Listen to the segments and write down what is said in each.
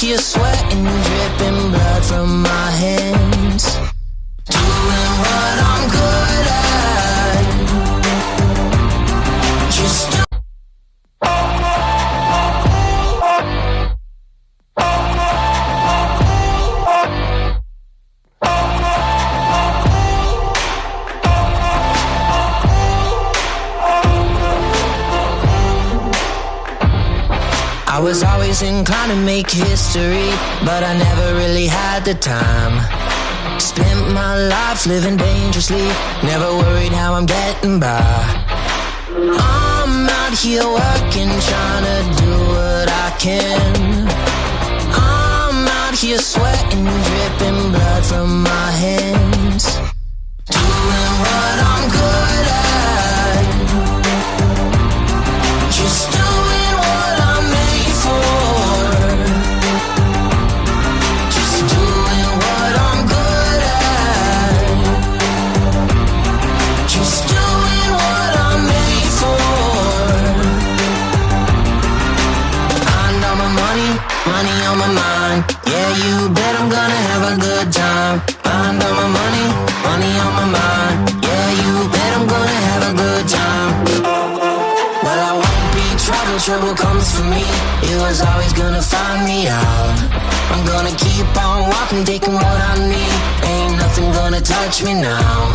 here sweating, dripping blood from my hands, doing what I'm good at. Just do. I was always inclined to make history, but I never really had the time. Spent my life living dangerously, never worried how I'm getting by. I'm out here working, trying to do what I can. I'm out here sweating, dripping blood from my hands, doing what I'm good at. Just doing what I'm made for. Just doing what I'm good at. Just doing what I'm made for. I know my money on my mind. Yeah, you bet I'm gonna have a good time. I know my money on my mind. Yeah, you bet I'm gonna have a good time. Well, I won't be trouble comes for me. It was always gonna find me out. I'm gonna keep on walking, taking what I need. Ain't nothing gonna touch me now.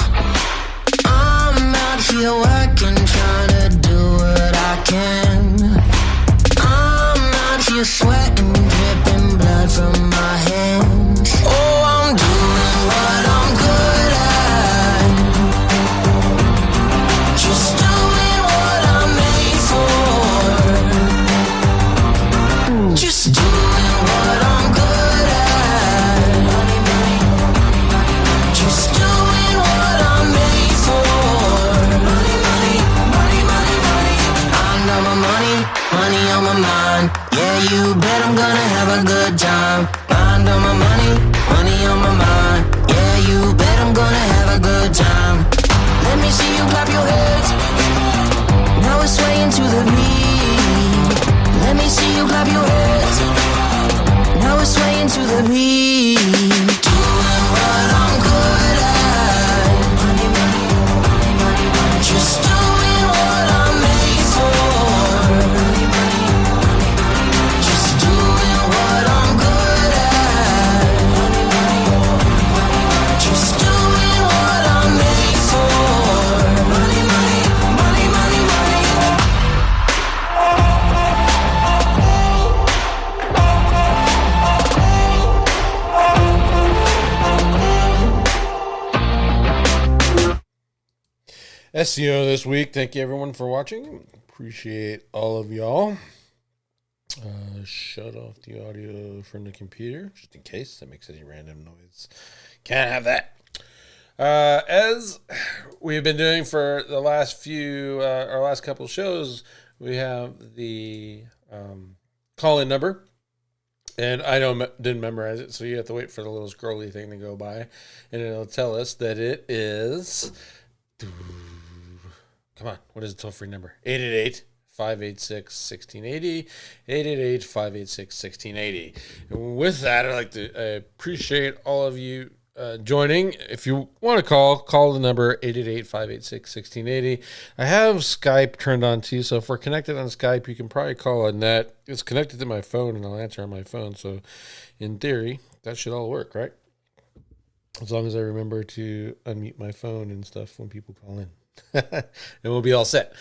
I'm out here working, trying to do what I can. I'm out here sweating, dripping blood from my hands. Oh, I'm doing what I'm good at. Just doing what I'm made for. Just doing what I'm good at. Just doing what I'm made for. I know my money on my mind. Yeah, you bet I'm gonna have a good time. I know my money on my mind. Yeah, you bet I'm gonna have a good time. Let me see you clap your hands. Now we're swaying to the beat. Let me see you clap your hands. Now we're swaying to the beat. Doing what I'm good at. Just doing what I'm made for. Just doing what I'm good at. Just doing what I'm made for. Money, money, money, money, money. SEO this week. Thank you everyone for watching. Appreciate all of y'all. Shut off the audio from the computer just in case that makes any random noise. Can't have that. As we've been doing for the last few, our last couple shows, we have the call-in number, and I didn't memorize it, so you have to wait for the little scrolly thing to go by, and it'll tell us that it is. Come on, what is the toll-free number? 888-586-1680, 888-586-1680. And with that, I'd like to appreciate all of you joining. If you want to call the number 888-586-1680. I have Skype turned on too, so if we're connected on Skype, you can probably call on that. It's connected to my phone, and I'll answer on my phone, so in theory, that should all work, right? As long as I remember to unmute my phone and stuff when people call in. And we'll be all set.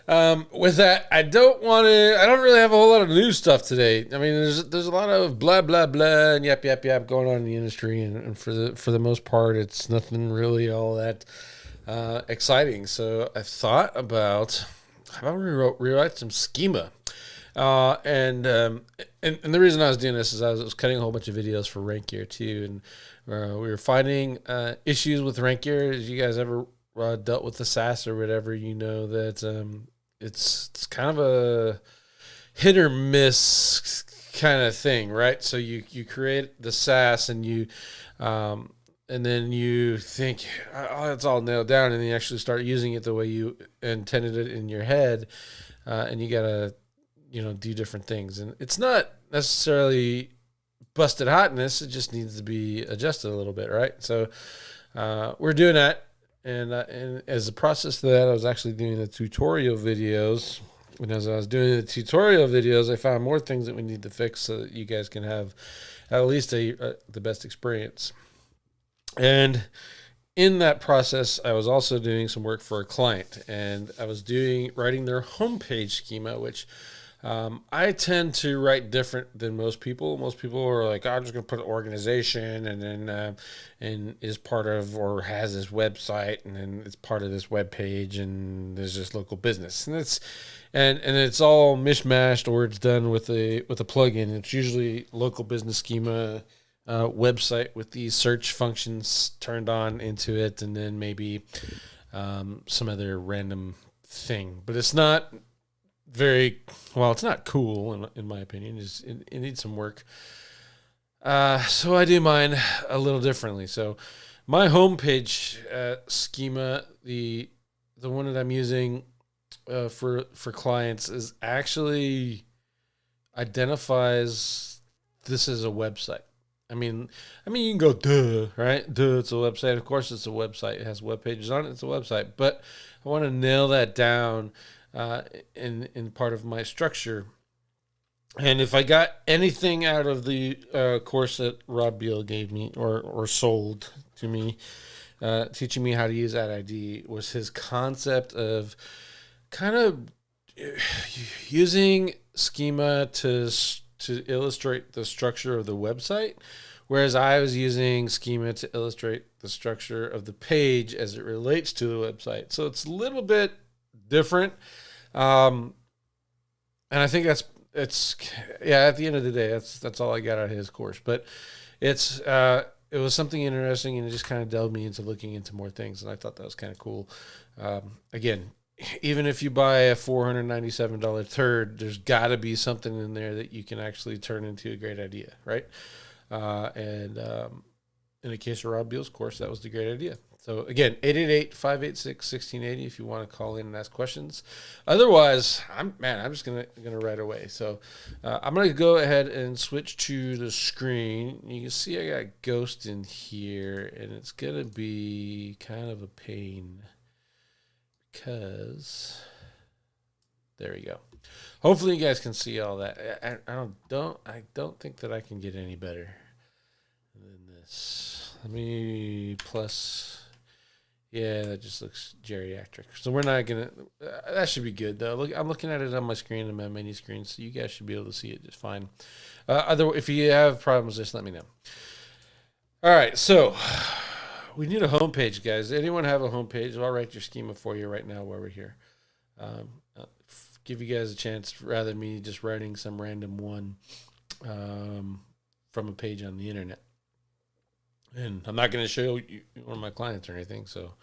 With that, I don't really have a whole lot of new stuff today. I mean, there's a lot of blah, blah, blah, and yap, yap, yap going on in the industry. And for the most part, it's nothing really all that exciting. So I thought about, how about we rewrite some schema? And the reason I was doing this is I was cutting a whole bunch of videos for Rank Gear too. And we were finding issues with Rank Gear. As you guys ever dealt with the SAS or whatever, you know that it's kind of a hit or miss kind of thing, right? So you create the SAS and you and then you think, oh, it's all nailed down, and then you actually start using it the way you intended it in your head, and you gotta do different things, and it's not necessarily busted hotness. It just needs to be adjusted a little bit, right? So we're doing that. And as a process of that, I was actually doing the tutorial videos. And as I was doing the tutorial videos, I found more things that we need to fix so that you guys can have at least the best experience. And in that process, I was also doing some work for a client, and I was writing their homepage schema, which I tend to write different than most people. Most people are like, oh, I'm just going to put organization and then and is part of or has this website, and then it's part of this web page, and there's this local business, and it's all mishmashed, or it's done with a plugin. It's usually local business schema. Website with these search functions turned on into it, and then maybe some other random thing. But it's not it's not cool in my opinion. It needs some work. So I do mine a little differently. So my homepage schema, the one that I'm using for clients, is actually identifies this as a website. I mean, you can go, duh, right? Duh, it's a website. Of course, it's a website. It has web pages on it. It's a website. But I want to nail that down in part of my structure. And if I got anything out of the course that Rob Beal gave me or sold to me, teaching me how to use Ad ID, was his concept of kind of using schema to illustrate the structure of the website, whereas I was using schema to illustrate the structure of the page as it relates to the website. So it's a little bit different. And I think at the end of the day, that's all I got out of his course. But it was something interesting, and it just kind of delved me into looking into more things, and I thought that was kind of cool. Again, even if you buy a $497 third, there's got to be something in there that you can actually turn into a great idea, right? And in the case of Rob Beal's course, that was the great idea. So again, 888-586-1680 if you want to call in and ask questions. Otherwise, I'm just gonna right away. So I'm gonna go ahead and switch to the screen. You can see I got Ghost in here, and it's gonna be kind of a pain. Because there we go. Hopefully you guys can see all that. I don't think that I can get any better than this. Let me plus. Yeah, that just looks geriatric. So we're not gonna. That should be good though. Look, I'm looking at it on my screen, on my menu screen, so you guys should be able to see it just fine. If you have problems, just let me know. All right, so. We need a homepage, guys. Anyone have a homepage? I'll write your schema for you right now while we're here. Give you guys a chance rather than me just writing some random one from a page on the internet. And I'm not going to show you one of my clients or anything, so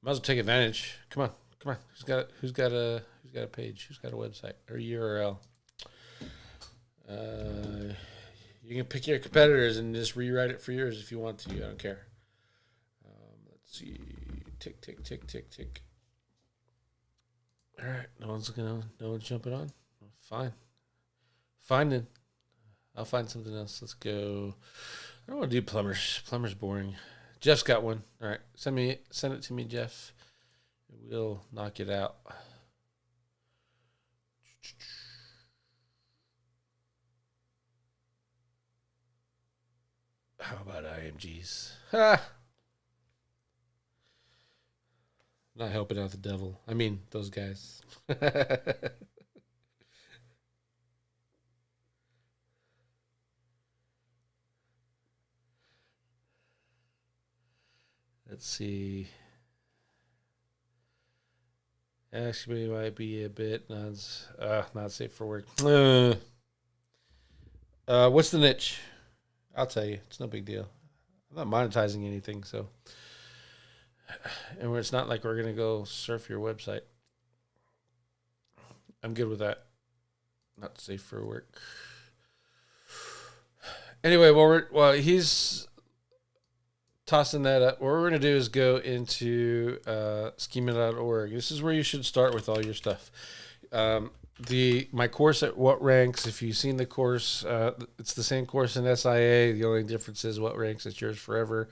might as well take advantage. Come on. Who's got a page? Who's got a website or URL? You can pick your competitors and just rewrite it for yours if you want to. I don't care. Let's see. Tick. All right. No one's jumping on. Fine then. I'll find something else. Let's go. I don't want to do plumbers. Plumbers boring. Jeff's got one. All right. Send it to me, Jeff. We'll knock it out. How about IMGs? Ha! Not helping out the devil. I mean, those guys. Let's see. Actually, it might be a bit not safe for work. What's the niche? I'll tell you. It's no big deal. I'm not monetizing anything, so. And it's not like we're going to go surf your website. I'm good with that. Not safe for work. Anyway, while he's tossing that up, what we're going to do is go into schema.org. This is where you should start with all your stuff. my course at What Ranks, if you've seen the course, it's the same course in SIA. The only difference is What Ranks, it's yours forever.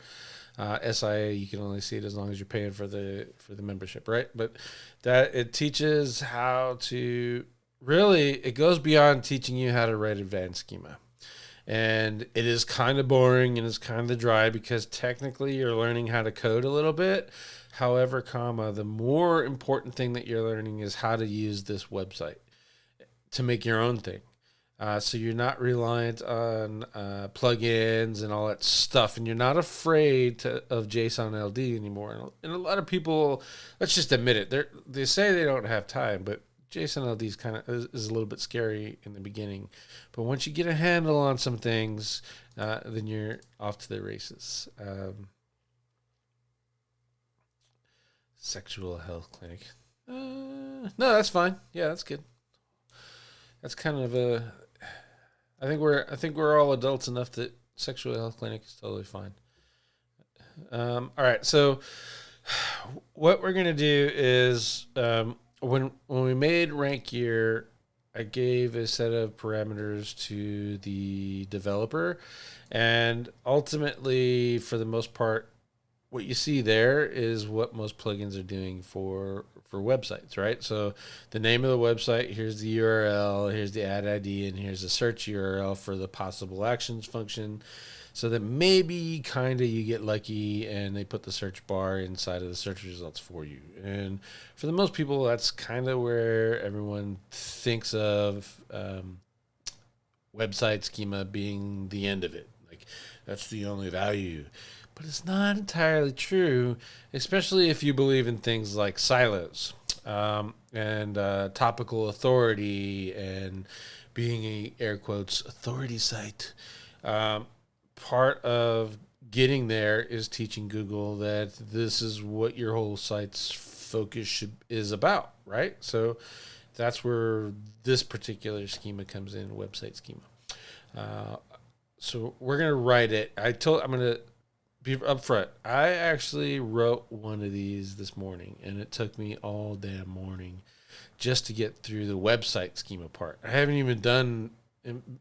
SIA, you can only see it as long as you're paying for the membership, right? But that it teaches how to really, it goes beyond teaching you how to write advanced schema. And it is kind of boring and it's kind of dry because technically you're learning how to code a little bit. However, the more important thing that you're learning is how to use this website to make your own thing. So you're not reliant on plugins and all that stuff, and you're not afraid of JSON LD anymore. And a lot of people, let's just admit it, they say they don't have time, but JSON LD is a little bit scary in the beginning. But once you get a handle on some things, then you're off to the races. Sexual health clinic. No, that's fine. Yeah, that's good. That's kind of a. I think we're all adults enough that sexual health clinic is totally fine. All right, so what we're gonna do is when we made rank year, I gave a set of parameters to the developer, and ultimately, for the most part, what you see there is what most plugins are doing for websites, right? So the name of the website, here's the URL, here's the ad ID, and here's the search URL for the possible actions function. So that maybe kind of you get lucky and they put the search bar inside of the search results for you. And for the most people, that's kind of where everyone thinks of website schema being the end of it. Like that's the only value. But it's not entirely true, especially if you believe in things like silos and topical authority and being a, air quotes, authority site. Part of getting there is teaching Google that this is what your whole site's focus is about, right? So that's where this particular schema comes in, website schema. So we're going to write it. I'm going to be upfront. I actually wrote one of these this morning, and it took me all damn morning just to get through the website schema part. I'm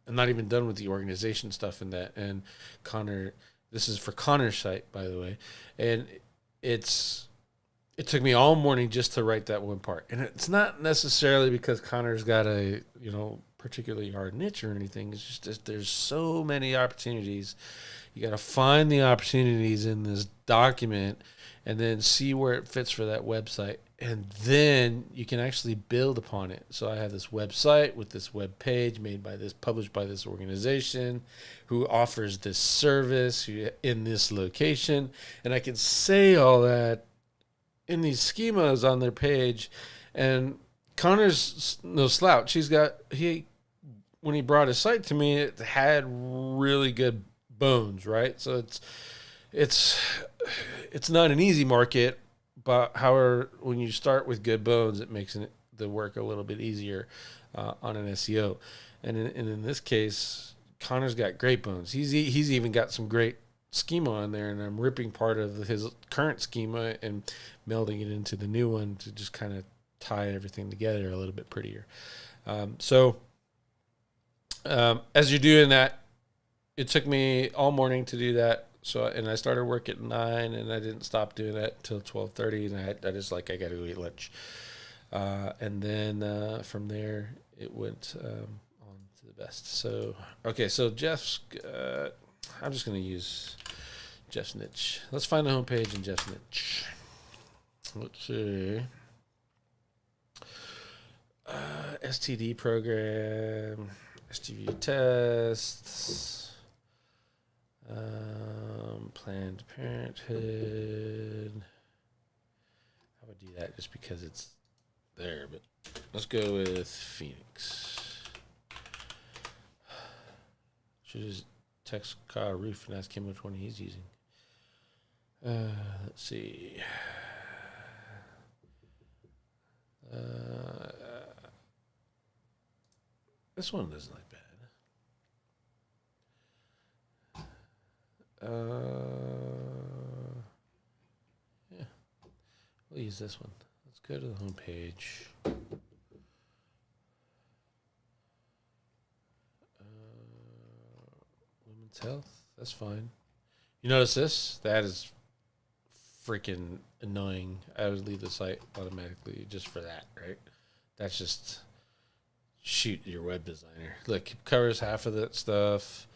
not even done with the organization stuff in that. And Connor, this is for Connor's site, by the way, and it took me all morning just to write that one part. And it's not necessarily because Connor's got a particularly hard niche or anything. It's just that there's so many opportunities. You got to find the opportunities in this document and then see where it fits for that website. And then you can actually build upon it. So I have this website with this web page published by this organization who offers this service in this location. And I can say all that in these schemas on their page. And Connor's no slouch. When he brought his site to me, it had really good bones, right? So it's not an easy market, but however, when you start with good bones, it makes the work a little bit easier on an SEO. And in this case, Connor's got great bones. He's even got some great schema on there, and I'm ripping part of his current schema and melding it into the new one to just kind of tie everything together a little bit prettier. As you're doing that, it took me all morning to do that. And I started work at 9, and I didn't stop doing that until 12:30. And I just I got to go eat lunch. And then from there, it went on to the best. So Jeff's. I'm just going to use Jeff's niche. Let's find the homepage in Jeff's niche. Let's see. STD program, STV tests, Planned Parenthood. I would do that just because it's there, but let's go with Phoenix. Should just text Kyle Roof and ask him which one he's using. Let's see. This one doesn't look bad. Yeah, we'll use this one. Let's go to the home page. Women's health. That's fine. You notice this? That is freaking annoying. I would leave the site automatically just for that, right? That's just shoot your web designer. Look, it covers half of that stuff.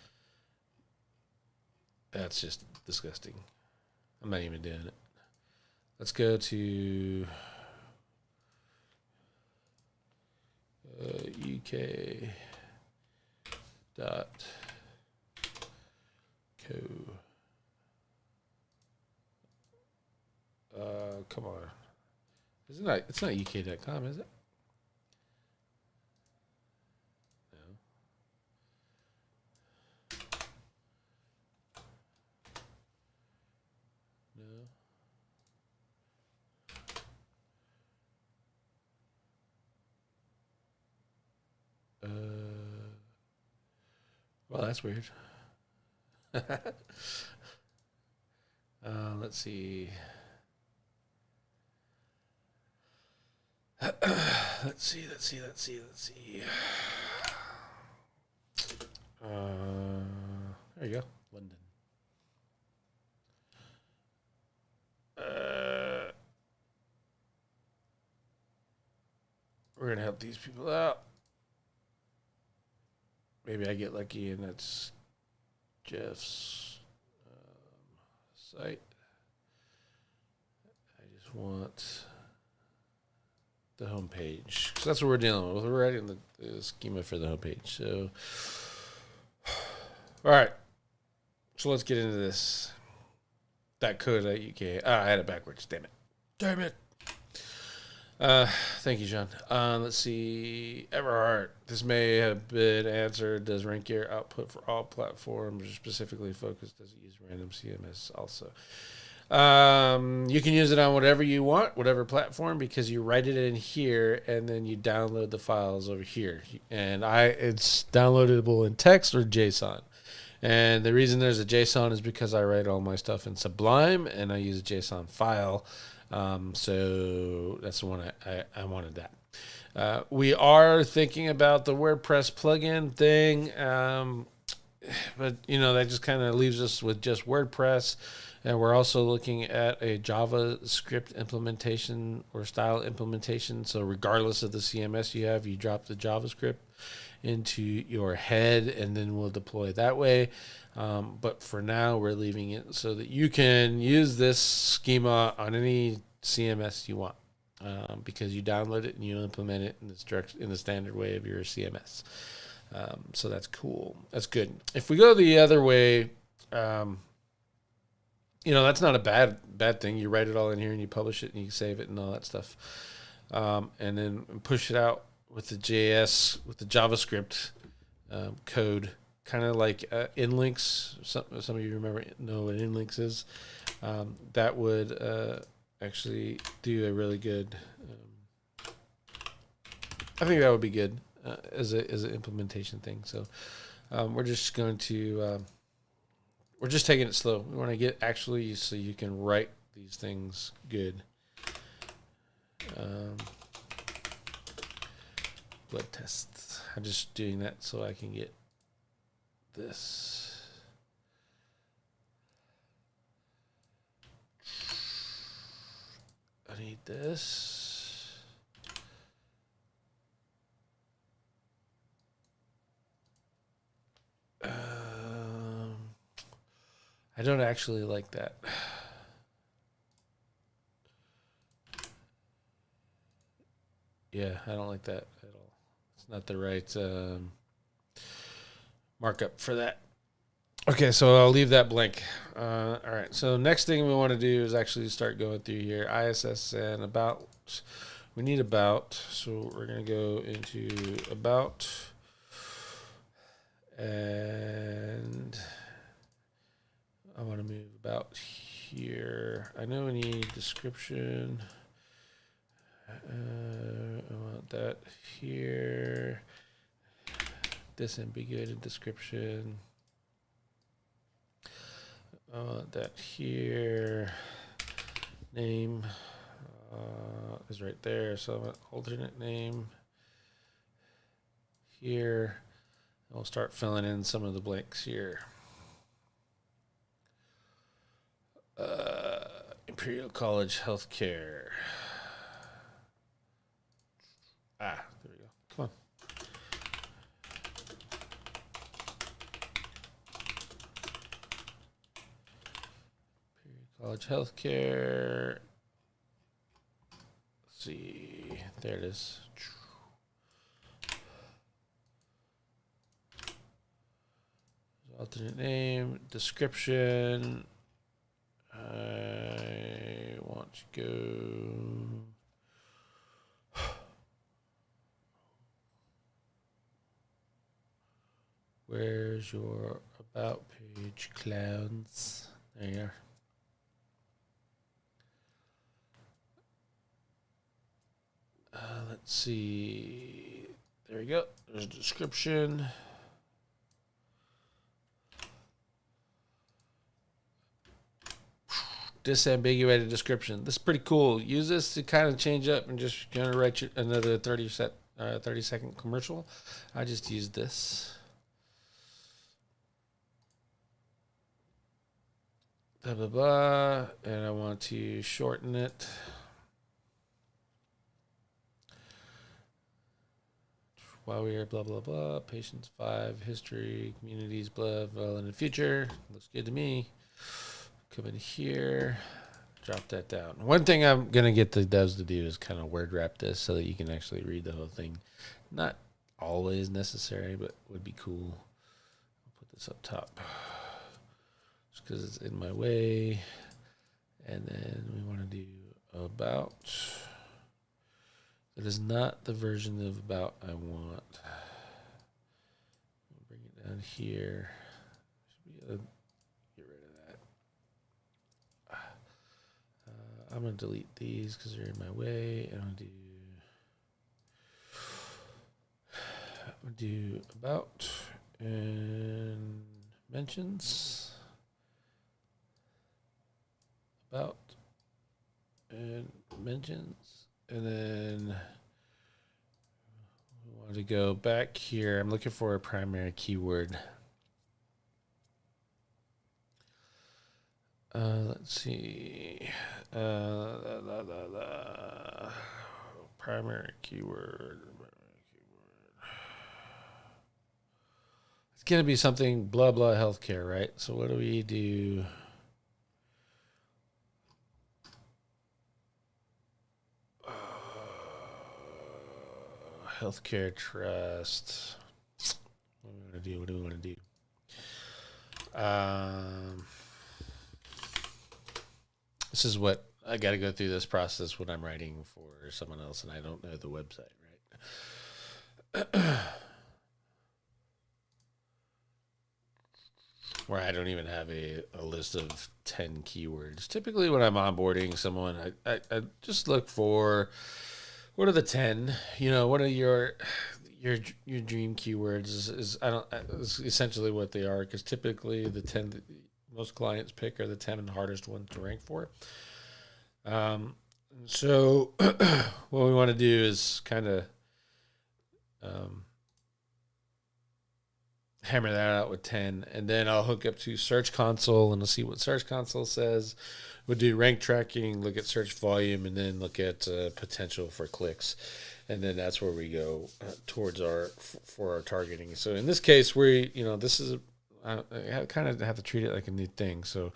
That's just disgusting. I'm not even doing it. Let's go to UK dot co. Come on. Isn't that, it's not UK.com, is it? No. No. Well, that's weird. Let's see. Let's see. There you go. London. We're going to help these people out. Maybe I get lucky and that's Jeff's site. I just want the homepage. So that's what we're dealing with. We're writing the schema for the homepage. So, all right. So let's get into this. .co.uk. I had it backwards. Damn it. Thank you, John. Let's see. Everhart. This may have been answered. Does rank gear output for all platforms, or specifically focused? Does it use random CMS also? You can use it on whatever you want, whatever platform, because you write it in here and then you download the files over here. And it's downloadable in text or JSON. And the reason there's a JSON is because I write all my stuff in Sublime and I use a JSON file. So that's the one I wanted that. We are thinking about the WordPress plugin thing. But that just kind of leaves us with just WordPress. And we're also looking at a JavaScript implementation or style implementation. So regardless of the CMS you have, you drop the JavaScript into your head and then we'll deploy that way. But for now, we're leaving it so that you can use this schema on any CMS you want because you download it and you implement it in the standard way of your CMS. So that's cool. That's good. If we go the other way, that's not a bad thing. You write it all in here and you publish it and you save it and all that stuff. And then push it out with the JS, with the JavaScript code, kind of like inlinks. Some of you know what inlinks is. That would actually do a really good. I think that would be good as an implementation thing. So we're just going to. We're just taking it slow. We want to get actually so you can write these things good. Blood tests. I'm just doing that so I can get this. I need this. I don't actually like that. Yeah, I don't like that at all. It's not the right markup for that. Okay, so I'll leave that blank. All right, so next thing we want to do is actually start going through here. ISS and about. We need about, so we're going to go into about. And I want to move about here. I know we need description. I want that here. This and be good in description. I want that here. Name is right there. So I want alternate name here. We'll start filling in some of the blanks here. Imperial College Healthcare. There we go. Come on. Imperial College Healthcare. Let's see. There it is. Alternate name, description. I want to go. Where's your about page, clowns? There you are. Let's see. There we go. There's a description. Disambiguated description. This is pretty cool. Use this to kind of change up and just generate another 30-second commercial. I just used this. Blah, blah, blah. And I want to shorten it. While we're blah, blah, blah. Patients 5, history, communities, blah, blah, in the future. Looks good to me. Come in here, drop that down. One thing I'm going to get the devs to do is kind of word wrap this so that you can actually read the whole thing. Not always necessary, but would be cool. I'll put this up top just because it's in my way. And then we want to do about. It is not the version of about I want. Bring it down here. Should be get rid of that. I'm going to delete these because they're in my way. I'm going to do about and mentions. About and mentions. And then we want to go back here. I'm looking for a primary keyword. Let's see. Primary keyword. It's going to be something blah, blah, healthcare, right? So what do we do? Healthcare trust. What do we want to do? This is what I got to go through this process when I'm writing for someone else and I don't know the website, right? Where I don't even have a list of 10 keywords. Typically when I'm onboarding someone, I just look for what are the 10, what are your dream keywords is essentially what they are, because typically the 10 that most clients pick are the 10 hardest ones to rank for. So what we want to do is kind of hammer that out with 10, and then I'll hook up to Search Console and I'll see what Search Console says. We'll do rank tracking, look at search volume, and then look at potential for clicks. And then that's where we go towards for our targeting. So in this case, this is, I kind of have to treat it like a new thing. So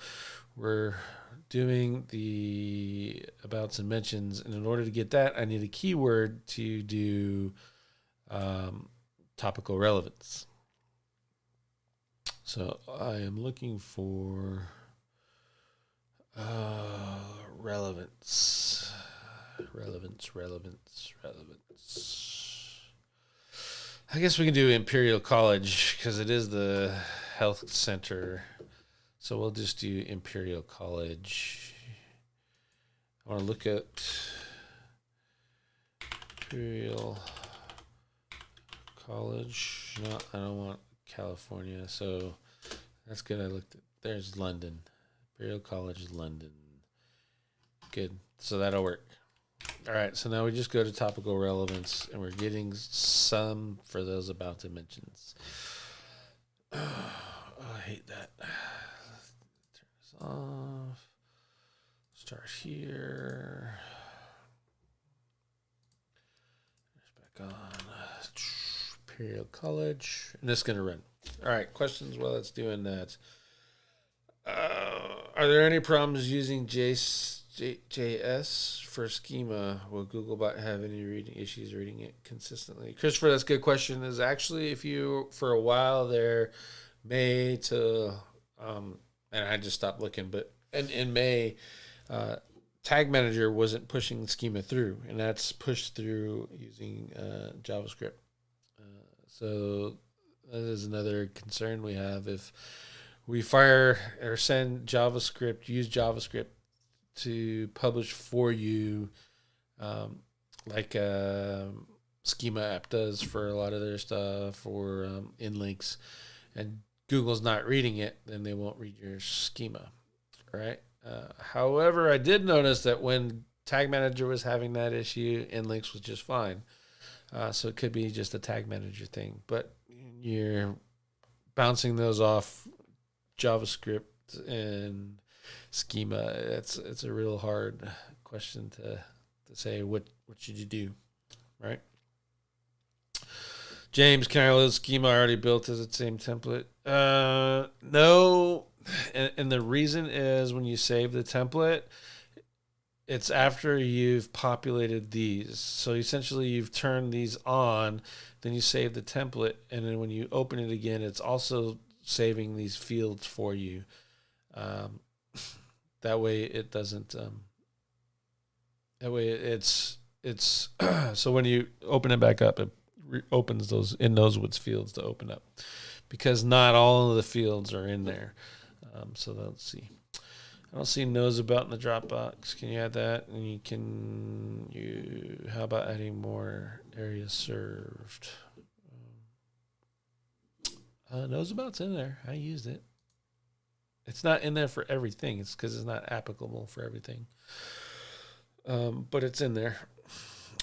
we're doing the abouts and mentions. And in order to get that, I need a keyword to do topical relevance. So I am looking for relevance. I guess we can do Imperial College because it is the health center. So we'll just do Imperial College. I want to look at Imperial College. No, I don't want California. So that's good. I looked at, there's London. Imperial College, London. Good. So that'll work. All right. So now we just go to topical relevance, and we're getting some for those about dimensions. Oh, I hate that. Turn this off. start here. Back on Imperial College. And this is going to run. All right, questions while it's doing that. Are there any problems using JS for schema? Will Googlebot have any reading issues reading it consistently? Christopher, that's a good question. Is actually, if you, for a while there, May to, and I just stopped looking, but in May, Tag Manager wasn't pushing schema through, and that's pushed through using JavaScript. So that is another concern we have. If we fire or send JavaScript, use JavaScript to publish for you, like Schema app does for a lot of their stuff, or in links, and Google's not reading it, then they won't read your schema, right? However, I did notice that when Tag Manager was having that issue, InLinks was just fine. So it could be just a Tag Manager thing, but you're bouncing those off JavaScript and schema. It's a real hard question to say what should you do, right? James, can I load schema already built as the same template? No, and the reason is when you save the template, it's after you've populated these. So essentially you've turned these on, then you save the template, and then when you open it again, it's also saving these fields for you. That way it doesn't, that way it's so when you open it back up, it opens those, it knows which fields to open up, because not all of the fields are in there. So let's see. I don't see knows about in the Dropbox. Can you add that? And how about adding more areas served? Knows about's in there. I used it. It's not in there for everything. It's because it's not applicable for everything. But it's in there.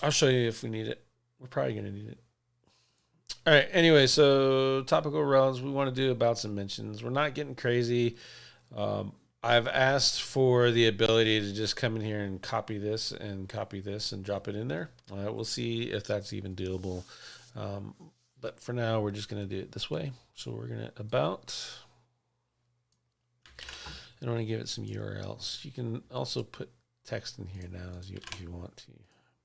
I'll show you if we need it. We're probably going to need it. All right. Anyway, so topical relevance. We want to do abouts and mentions. We're not getting crazy. I've asked for the ability to just come in here and copy this and drop it in there. We'll see if that's even doable. But for now, we're just going to do it this way. So we're going to about. I want to give it some URLs. You can also put text in here now if you want to.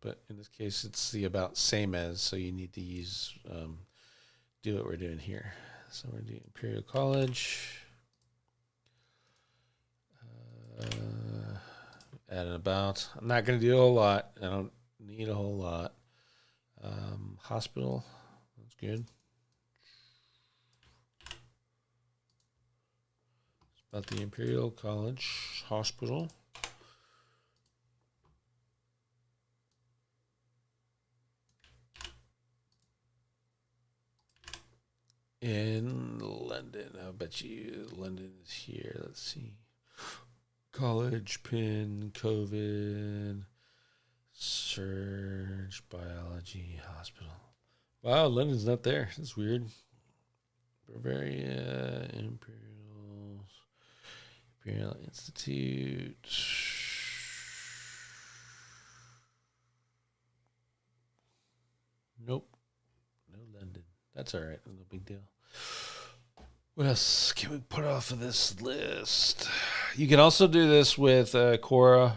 But in this case, it's the about same as, so you need to use, do what we're doing here. So we're doing Imperial College. Add an about. I'm not going to do a whole lot. I don't need a whole lot. Hospital. That's good. It's about the Imperial College Hospital. In London. I bet you London is here. Let's see. College, pin, COVID, surge, biology, hospital. Wow, London's not there. That's weird. Bavaria, Imperial Institute. Nope. No London. That's all right. No big deal. What else can we put off of this list? You can also do this with Quora.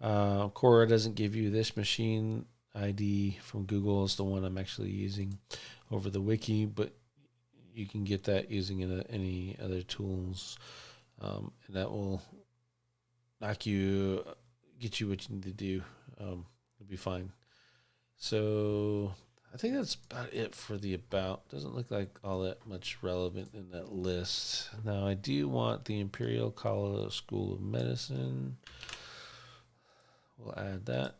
Quora doesn't give you this machine ID from Google. It's the one I'm actually using over the wiki, but you can get that using any other tools, and that will get you what you need to do. It'll be fine. So I think that's about it for the about. Doesn't look like all that much relevant in that list. Now, I do want the Imperial College School of Medicine. We'll add that.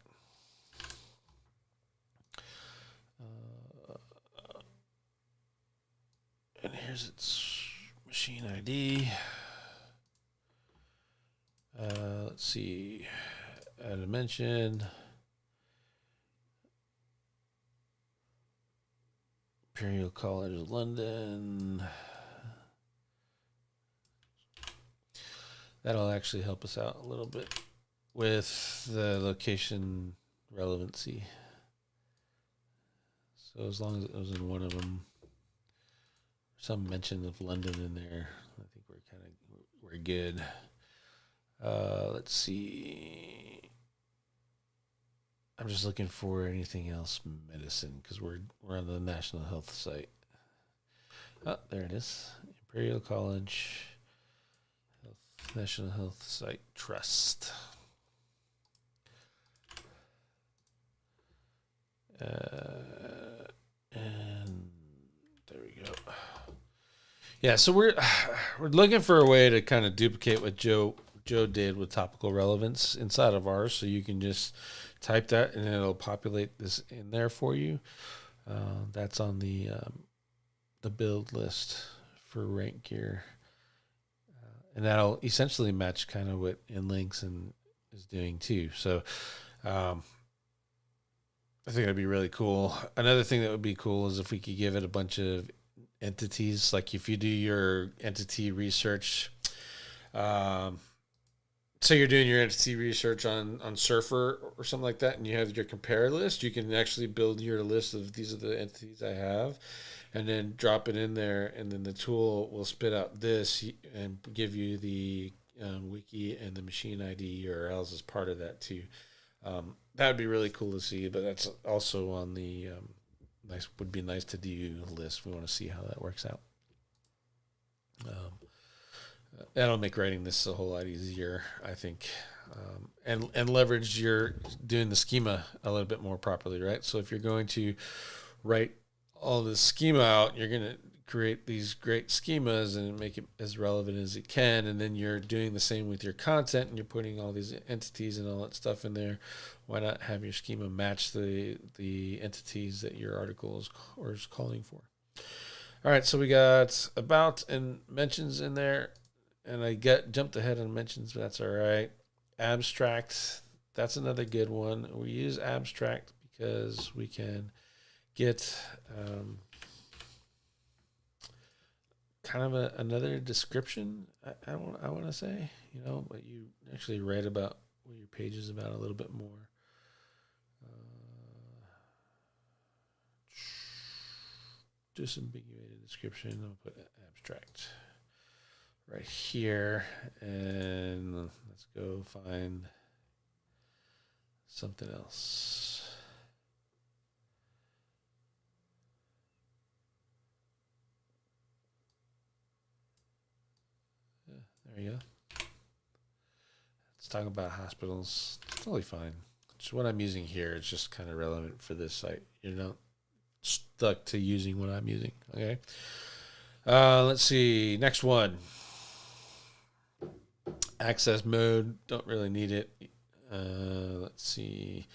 And here's its machine ID. Let's see. Add a mention. Imperial College of London. That'll actually help us out a little bit. with the location relevancy. So as long as it was in one of them, some mention of London in there, I think we're good. Let's see. I'm just looking for anything else medicine because we're on the National Health site. Oh, there it is. Imperial College Health, National Health Site Trust. And there we go. Yeah, so we're looking for a way to kind of duplicate what Joe did with topical relevance inside of ours, so you can just type that and it'll populate this in there for you. That's on the build list for Rank Gear, and that'll essentially match kind of what InLinks and is doing too. So I think it'd be really cool. Another thing that would be cool is if we could give it a bunch of entities, like if you do your entity research, say you're doing your entity research on Surfer or something like that, and you have your compare list, you can actually build your list of these are the entities I have, and then drop it in there, and then the tool will spit out this and give you the wiki and the machine ID URLs as part of that too. That would be really cool to see, but that's also on the would be nice to do list. We want to see how that works out. That'll make writing this a whole lot easier, I think, and leverage your doing the schema a little bit more properly, right? So if you're going to write all the schema out, you're going to create these great schemas and make it as relevant as it can, and then you're doing the same with your content, and you're putting all these entities and all that stuff in there. Why not have your schema match the entities that your article is calling for? All right, so we got about and mentions in there. And I jumped ahead on mentions, but that's all right. Abstract, that's another good one. We use abstract because we can get kind of another description. I want to say, but you actually write about what your page is about a little bit more. Disambiguated description. I'll put abstract right here, and let's go find something else. Yeah, there you go. Let's talk about hospitals. It's totally fine. Just what I'm using here is just kind of relevant for this site. You're not stuck to using what I'm using. Okay. Let's see. Next one. Access mode, don't really need it. Let's see.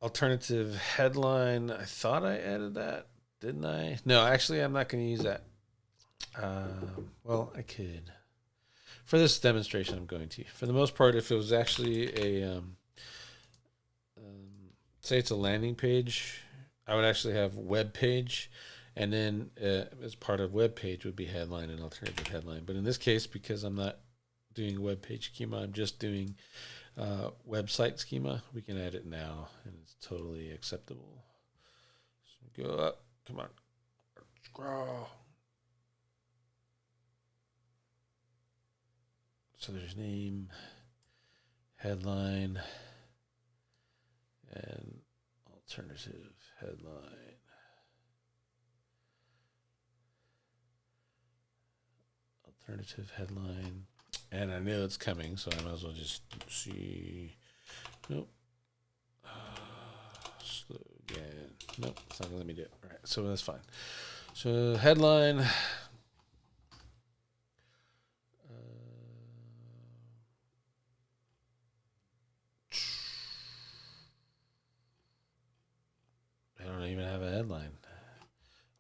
Alternative headline. I thought I added that. Didn't I? No, actually, I'm not going to use that. Well, I could. For this demonstration, I'm going to. For the most part, if it was actually a, say it's a landing page, I would actually have web page, and then as part of web page would be headline and alternative headline. But in this case, because I'm not doing web page schema, I'm just doing website schema, we can add it now, and it's totally acceptable. So go up, come on, scroll. So there's name, headline, and alternative headline. Alternative headline. And I know it's coming, so I might as well just see. Nope. Slow again. Nope, it's not going to let me do it. All right, so that's fine. So headline. I don't even have a headline.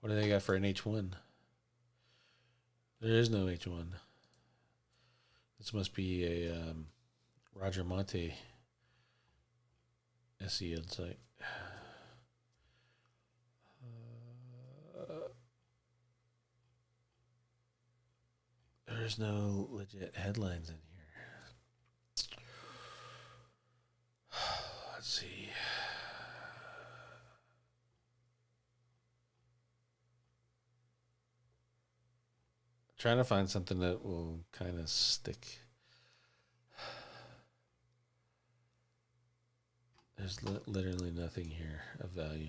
What do they got for an H1? There is no H1. This must be a Roger Monte SEO site. There's no legit headlines in here. Let's see. Trying to find something that will kind of stick. There's literally nothing here of value.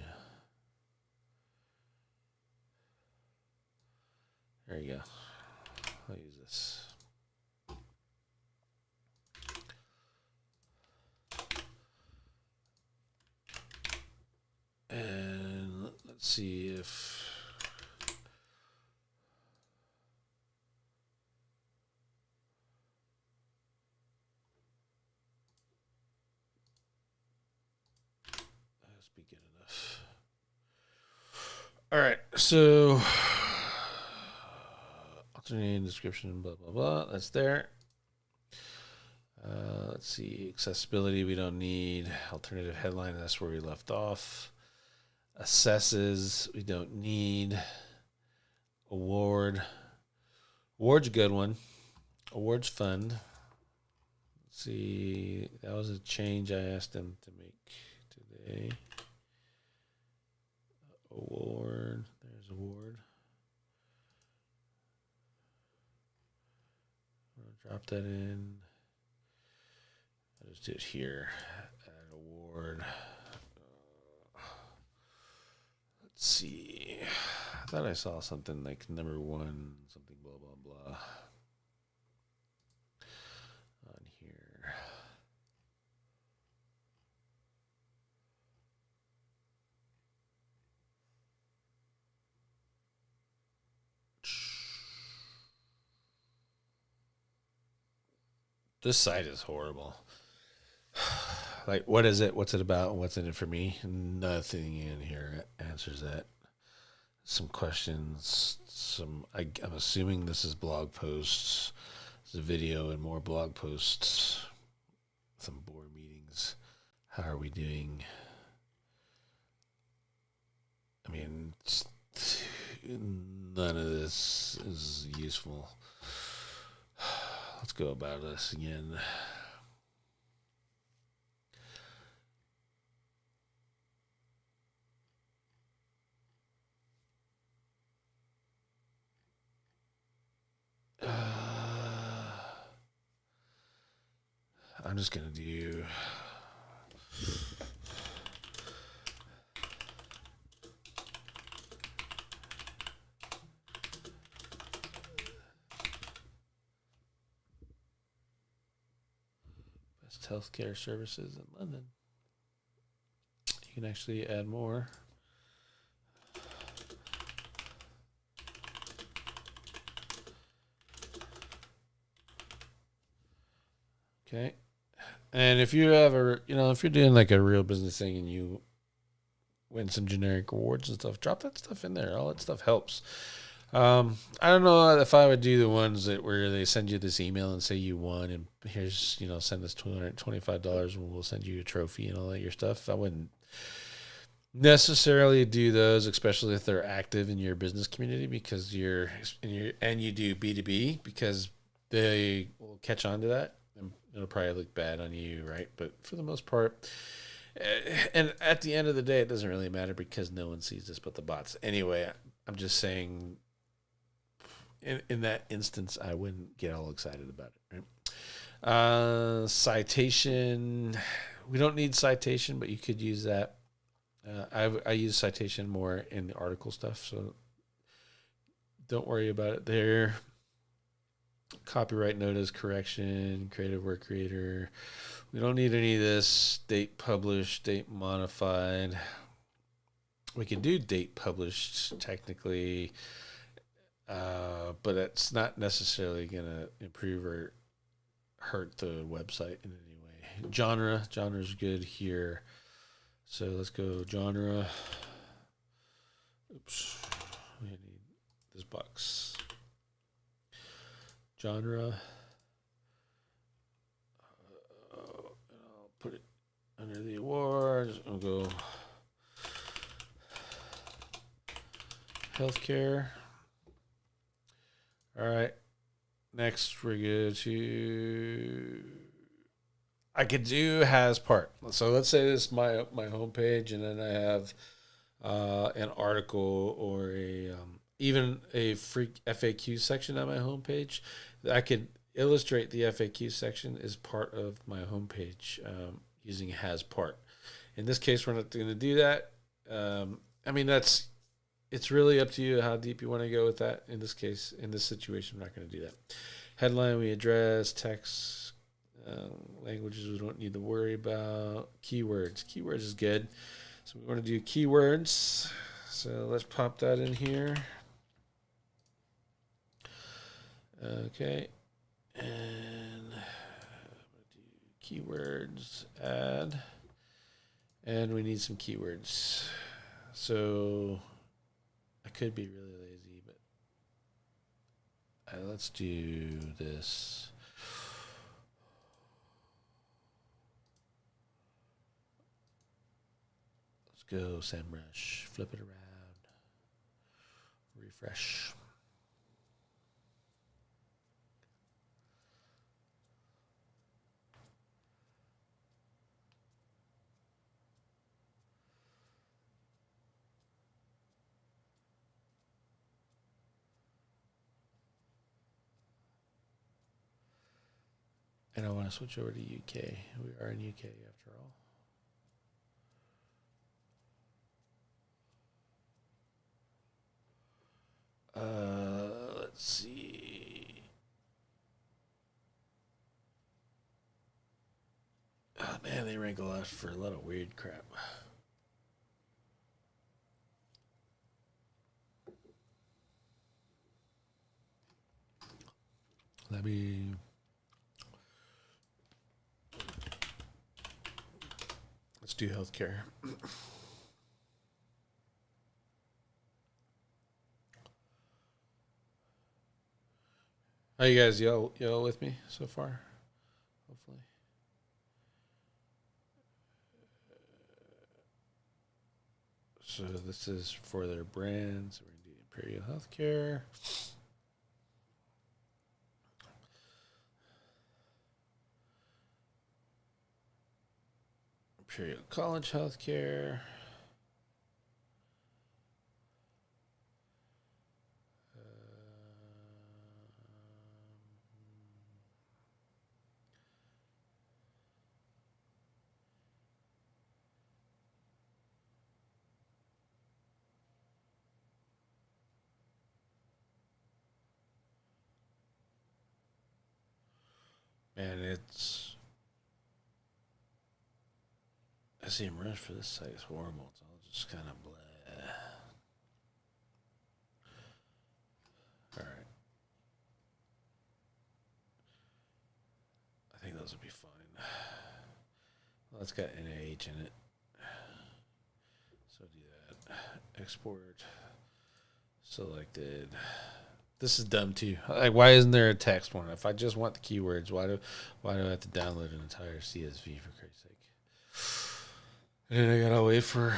There you go. I'll use this. And let's see if that's be good enough. All right, so alternating description, blah blah blah. That's there. Let's see, accessibility. We don't need alternative headline. That's where we left off. Assesses. We don't need. Award. Award's a good one. Awards fund. Let's see, that was a change I asked them to make today. Award. There's award. I'm going to drop that in. I'll just do it here. Add award. Let's see. I thought I saw something like number one, something blah, blah, blah on here. This site is horrible. Like, what is it? What's it about? What's in it for me? Nothing in here answers that. Some questions. I'm assuming this is blog posts. There's a video and more blog posts. Some board meetings. How are we doing? I mean, none of this is useful. Let's go about this again. I'm just going to do best healthcare services in London. You can actually add more. Okay. And if you have if you're doing like a real business thing and you win some generic awards and stuff, drop that stuff in there. All that stuff helps. I don't know if I would do the ones where they send you this email and say you won and here's, send us $225 and we'll send you a trophy and all that your stuff. I wouldn't necessarily do those, especially if they're active in your business community because you do B2B because they will catch on to that. It'll probably look bad on you, right? But for the most part, and at the end of the day, it doesn't really matter because no one sees this but the bots. Anyway, I'm just saying in that instance, I wouldn't get all excited about it, right? Citation. We don't need citation, but you could use that. I use citation more in the article stuff, so don't worry about it there. Copyright notice, correction, creative work creator. We don't need any of this. Date published, date modified. We can do date published technically, but it's not necessarily going to improve or hurt the website in any way. Genre's good here. So let's go genre. Oops. We need this box. Genre. I'll put it under the awards. I'll go healthcare. All right. Next, we're going to I could do has part. So let's say this is my homepage, and then I have an article or even a free FAQ section on my homepage. I could illustrate the FAQ section as part of my homepage using has part. In this case, we're not going to do that. I mean, it's really up to you how deep you want to go with that. In this case, in this situation, we're not going to do that. Headline we address, text, languages we don't need to worry about. Keywords. Keywords is good. So we want to do keywords. So let's pop that in here. Okay. And do keywords, add. And we need some keywords. So I could be really lazy, but let's do this. Let's go SEMrush. Flip it around. Refresh. And I want to switch over to UK. We are in UK after all. Let's see. Oh man, they rank a lot for a lot of weird crap. Let's do healthcare. How you guys, y'all with me so far? Hopefully. So this is for their brands. We're going to do Imperial Healthcare. Imperial College Healthcare. Man, it's SEMrush for this site is horrible. It's all just kind of blah. All right. I think those will be fine. Well, it's got NaH in it. So do that. Export. Selected. This is dumb too. Like, why isn't there a text one? If I just want the keywords, why do I have to download an entire CSV for Christ's sake? And then I gotta wait for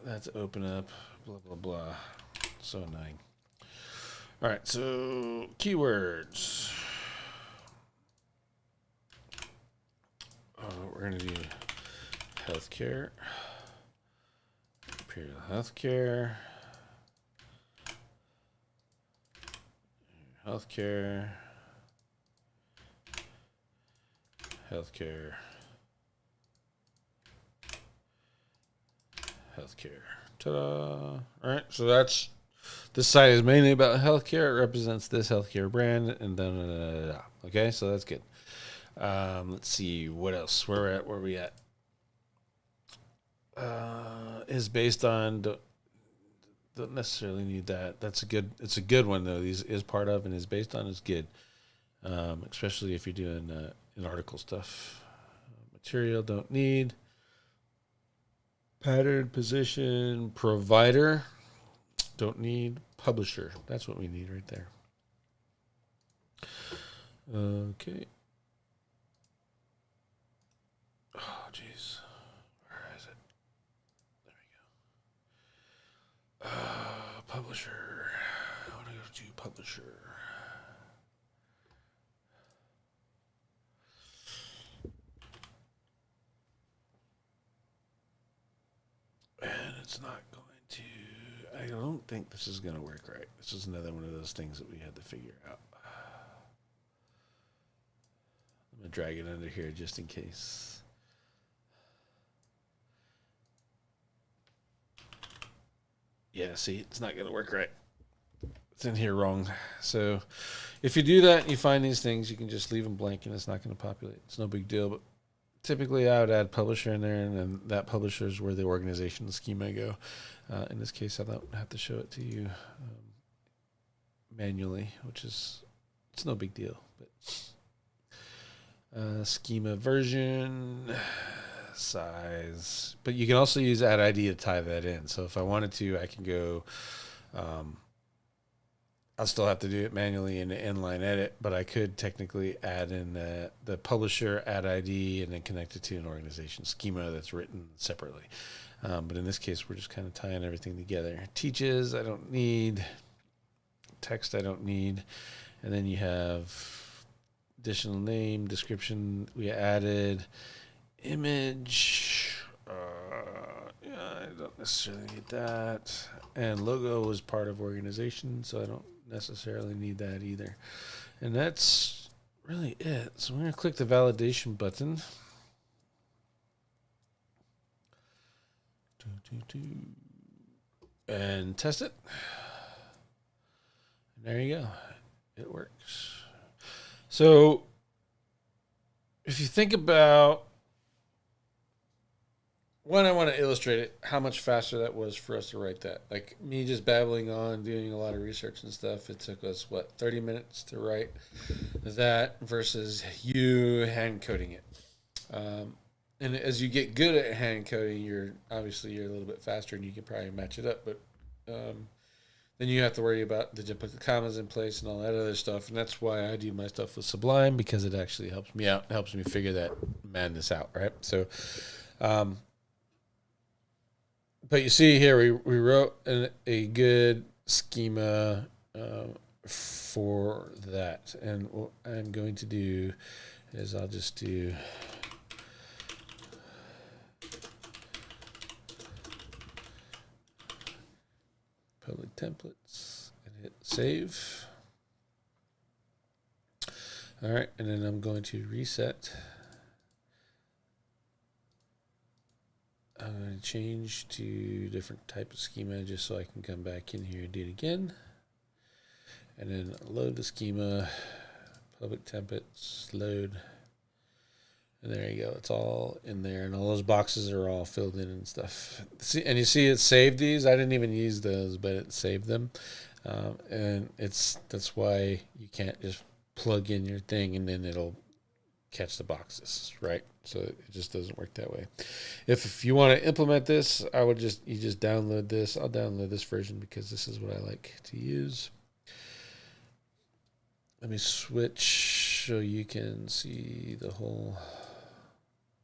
that to open up. Blah blah blah. So annoying. All right, so keywords. We're gonna do healthcare. Imperial Healthcare. Healthcare. Healthcare. Healthcare. Ta-da. All right, so this site is mainly about healthcare. It represents this healthcare brand, and then okay, so that's good. Let's see what else. Where are we at? Is based on. Don't necessarily need that. It's a good one though. These is part of and is based on is good, especially if you're doing an article stuff. Material don't need. Pattern, position, provider don't need. Publisher, that's what we need right there. Okay. Oh jeez, where is it? There we go. Publisher. I want to go to publisher. it's not going to. I don't think this is going to work right. This is another one of those things that we had to figure out. I'm going to drag it under here just in case. Yeah, see, it's not going to work right. It's in here wrong. So if you do that and you find these things, you can just leave them blank and it's not going to populate. It's no big deal. But typically I would add publisher in there, and then that publisher is where the organization schema go. In this case, I don't have to show it to you manually, which is, it's no big deal. But schema version, size. But you can also use add ID to tie that in. So if I wanted to, I can go, I'll still have to do it manually in the inline edit, but I could technically add in the publisher, add ID, and then connect it to an organization schema that's written separately. But in this case, we're just kind of tying everything together. Teaches, I don't need. Text, I don't need. And then you have additional name, description, we added. Image, yeah, I don't necessarily need that. And logo was part of organization, so I don't necessarily need that either. And that's really it. So I'm going to click the validation button. And test it. And there you go. It works. So if you think about, one, I want to illustrate it, how much faster that was for us to write that. Like me just babbling on, doing a lot of research and stuff. It took us, 30 minutes to write that versus you hand coding it. And as you get good at hand coding, you're a little bit faster and you can probably match it up. But then you have to worry about, did you put the commas in place and all that other stuff. And that's why I do my stuff with Sublime, because it actually helps me out, helps me figure that madness out, right? So, but you see here, we wrote a good schema for that. And what I'm going to do is I'll just do public templates and hit save. All right, and then I'm going to reset. I'm going to change to different type of schema just so I can come back in here and do it again. And then load the schema, public templates, load. And there you go. It's all in there. And all those boxes are all filled in and stuff. See, and you see it saved these. I didn't even use those, but it saved them. And that's why you can't just plug in your thing and then it'll catch the boxes, right? So it just doesn't work that way. If you want to implement this, you just download this. I'll download this version because this is what I like to use. Let me switch so you can see the whole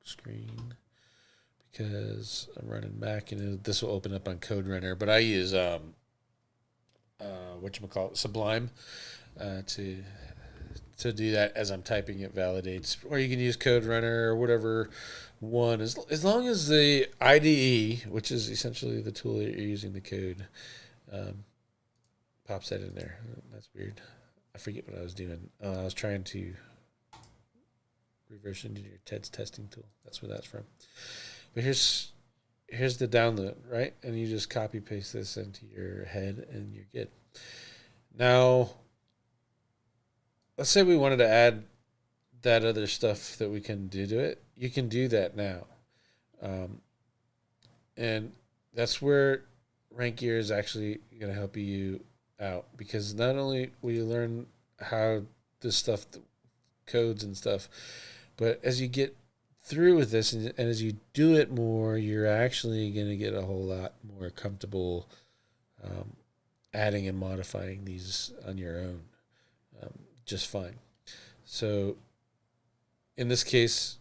screen, because I'm running Mac and this will open up on Code Runner, but I use Sublime to do that. As I'm typing, it validates. Or you can use Code Runner or whatever one, as long as the IDE, which is essentially the tool that you're using to code, pops that in there. That's weird. I forget what I was doing. I was trying to reverse engineer Ted's testing tool. That's where that's from. But here's the download, right? And you just copy paste this into your head and you're good. Now, let's say we wanted to add that other stuff that we can do to it. You can do that now. And that's where Rank Gear is actually going to help you out, because not only will you learn how this stuff codes and stuff, but as you get through with this and as you do it more, you're actually going to get a whole lot more comfortable adding and modifying these on your own just fine. So in this case,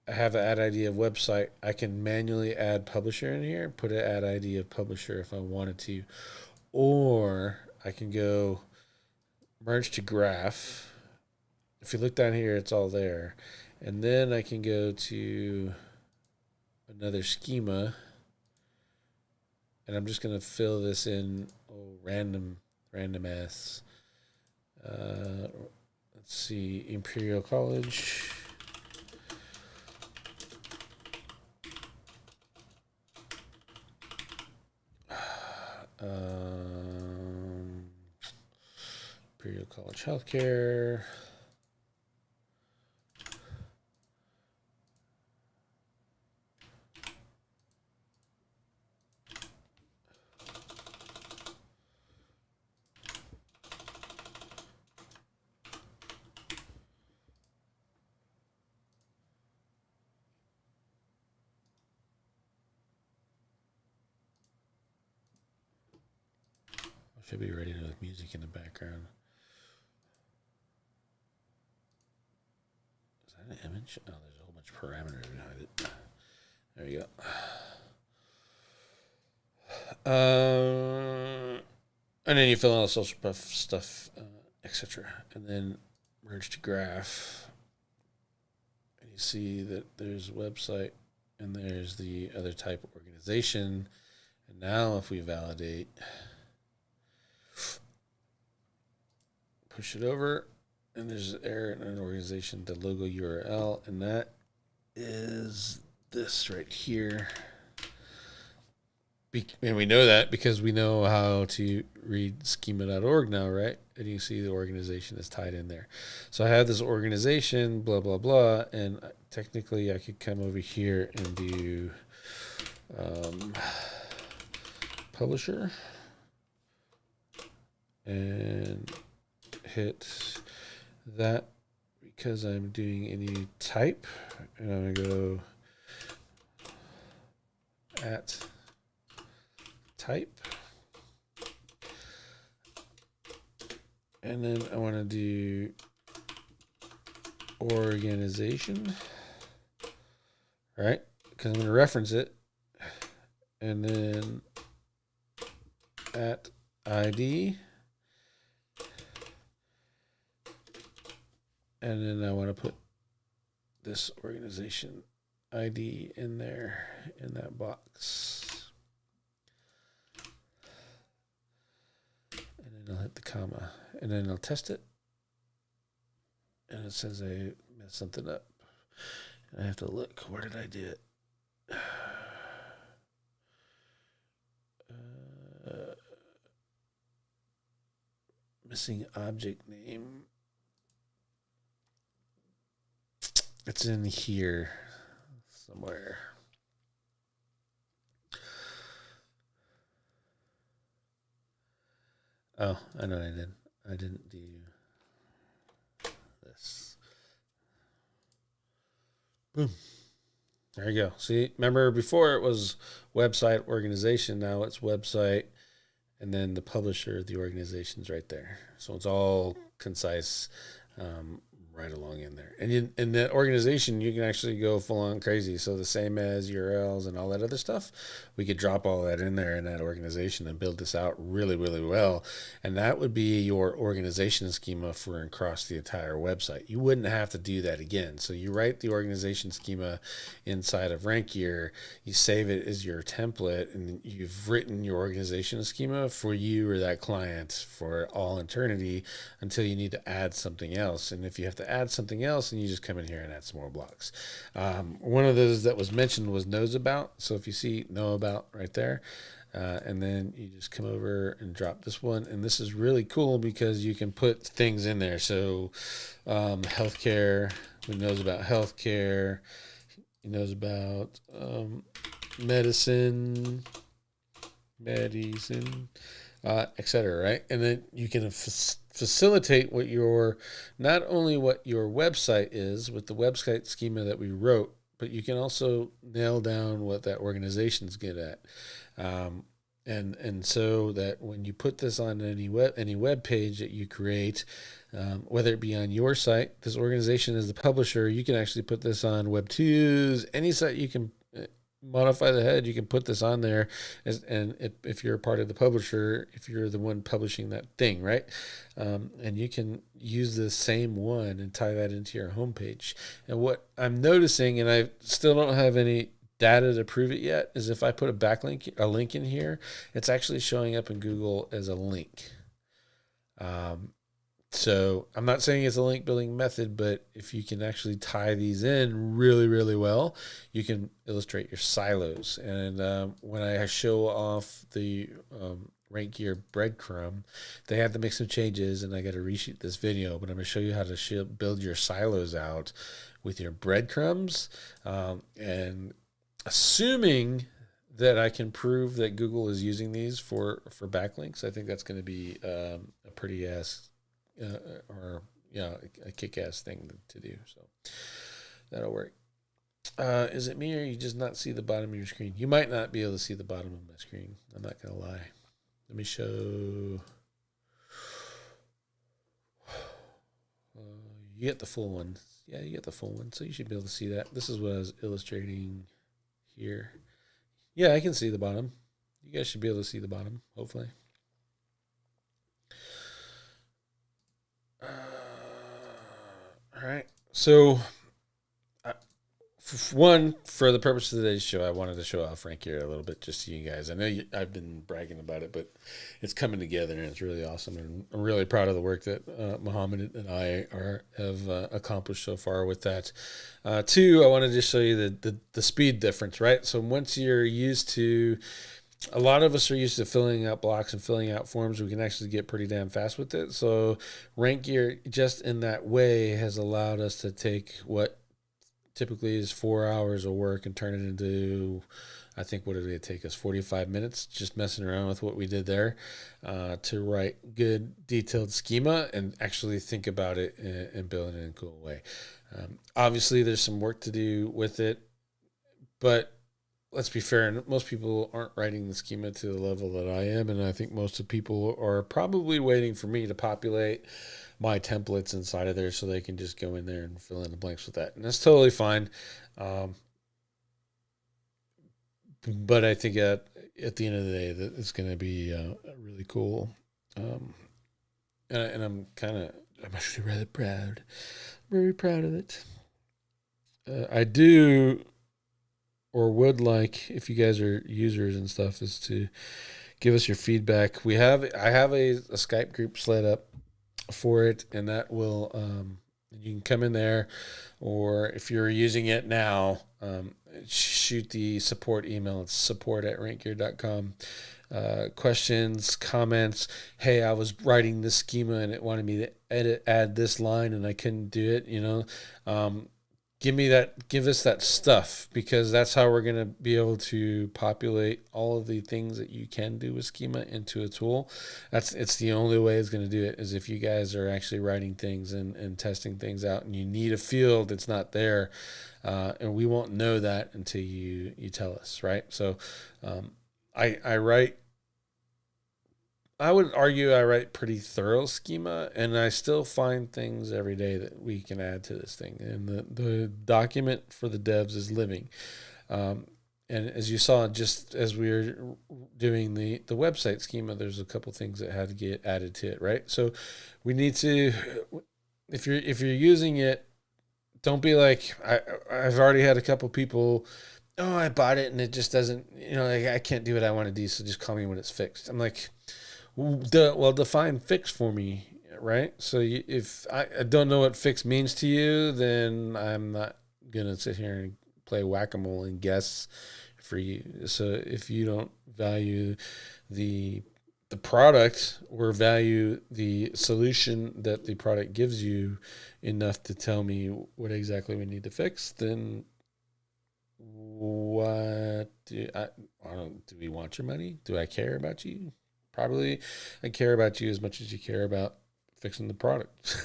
I have an add ID of website. I can manually add publisher in here, put an add ID of publisher if I wanted to, or I can go merge to graph. If you look down here, it's all there. And then I can go to another schema and I'm just going to fill this in random ass. Let's see, Imperial College. Imperial College Healthcare. Should be ready with music in the background. Is that an image? Oh, there's a whole bunch of parameters behind it. There you go. And then you fill in all the social proof stuff, etc. And then merge to graph. And you see that there's a website and there's the other type of organization. And now if we validate, push it over, and there's an error in an organization, the logo URL, and that is this right here. And we know that because we know how to read schema.org now, right? And you see the organization is tied in there. So I have this organization, blah, blah, blah, and technically I could come over here and do publisher and hit that because I'm doing a new type, and I'm going to go at type, and then I want to do organization, right? Because I'm going to reference it, and then at ID, and then I want to put this organization ID in there in that box. And I'll hit the comma, and then I'll test it. And it says I messed something up. And I have to look. Where did I do it? Missing object name. It's in here somewhere. Oh, I know what I did. I didn't do this. Boom. There you go. See, remember before it was website organization. Now it's website, and then the publisher, the organization's right there. So it's all concise, right along in there. And in that organization, you can actually go full on crazy. So the same as URLs and all that other stuff, we could drop all that in there in that organization and build this out really, really well. And that would be your organization schema for across the entire website. You wouldn't have to do that again. So you write the organization schema inside of Rankier, you save it as your template, and you've written your organization schema for you or that client for all eternity until you need to add something else. And if you have to add something else, and you just come in here and add some more blocks. One of those that was mentioned was knows about. So if you see know about right there, and then you just come over and drop this one. And this is really cool because you can put things in there. So healthcare, who knows about healthcare, he knows about medicine, etc. Right? And then you can facilitate what your, not only what your website is with the website schema that we wrote, but you can also nail down what that organization's good at. And so that when you put this on any web page that you create, whether it be on your site, this organization is the publisher, you can actually put this on Web2s, any site you can modify the head, you can put this on there, and if you're a part of the publisher, if you're the one publishing that thing, right? And you can use the same one and tie that into your homepage. And what I'm noticing, and I still don't have any data to prove it yet is if I put a link in here, it's actually showing up in Google as a link. So I'm not saying it's a link building method, but if you can actually tie these in really, really well, you can illustrate your silos. And when I show off the Rank Gear breadcrumb, they had to make some changes, and I got to reshoot this video. But I'm going to show you how to build your silos out with your breadcrumbs, and assuming that I can prove that Google is using these for backlinks, I think that's going to be a pretty a kick-ass thing to do. So that'll work. Is it me, or you just not see the bottom of your screen? You might not be able to see the bottom of my screen. I'm not going to lie. Let me show. You get the full one. Yeah, you get the full one. So you should be able to see that. This is what I was illustrating here. Yeah, I can see the bottom. You guys should be able to see the bottom, hopefully. All right. So, for the purpose of today's show, I wanted to show off Rank Gear a little bit just to you guys. I know I've been bragging about it, but it's coming together and it's really awesome. And I'm really proud of the work that Muhammad and I have accomplished so far with that. Two, I wanted to show you the speed difference, right? So once you're used to, a lot of us are used to filling out blocks and filling out forms. We can actually get pretty damn fast with it. So Rank Gear, just in that way, has allowed us to take what typically is 4 hours of work and turn it into, I think, what did it take us, 45 minutes just messing around with what we did there, to write good detailed schema and actually think about it and build it in a cool way. Obviously, there's some work to do with it, but let's be fair, most people aren't writing the schema to the level that I am, and I think most of the people are probably waiting for me to populate my templates inside of there so they can just go in there and fill in the blanks with that. And that's totally fine. But I think at the end of the day, that it's going to be really cool. And I'm actually rather proud. Very proud of it. I do, or would like, if you guys are users and stuff, is to give us your feedback. I have a Skype group set up for it, and that will you can come in there, or if you're using it now, shoot the support email. It's support@rankgear.com. Questions, comments. Hey, I was writing this schema and it wanted me to add this line and I couldn't do it. Give us that stuff, because that's how we're going to be able to populate all of the things that you can do with schema into a tool. It's the only way it's going to do it, is if you guys are actually writing things and testing things out, and you need a field that's not there. And we won't know that until you tell us, right? So I would argue I write pretty thorough schema, and I still find things every day that we can add to this thing. And the document for the devs is living. And as you saw, just as we were doing the website schema, there's a couple things that had to get added to it, right? So we need to, if you're using it, don't be like, I've already had a couple people, oh, I bought it and it just doesn't, I can't do what I want to do, so just call me when it's fixed. I'm like, well, define fix for me, right? So if I don't know what fix means to you, then I'm not going to sit here and play whack-a-mole and guess for you. So if you don't value the product or value the solution that the product gives you enough to tell me what exactly we need to fix, then what do we want your money? Do I care about you? Probably I care about you as much as you care about fixing the product,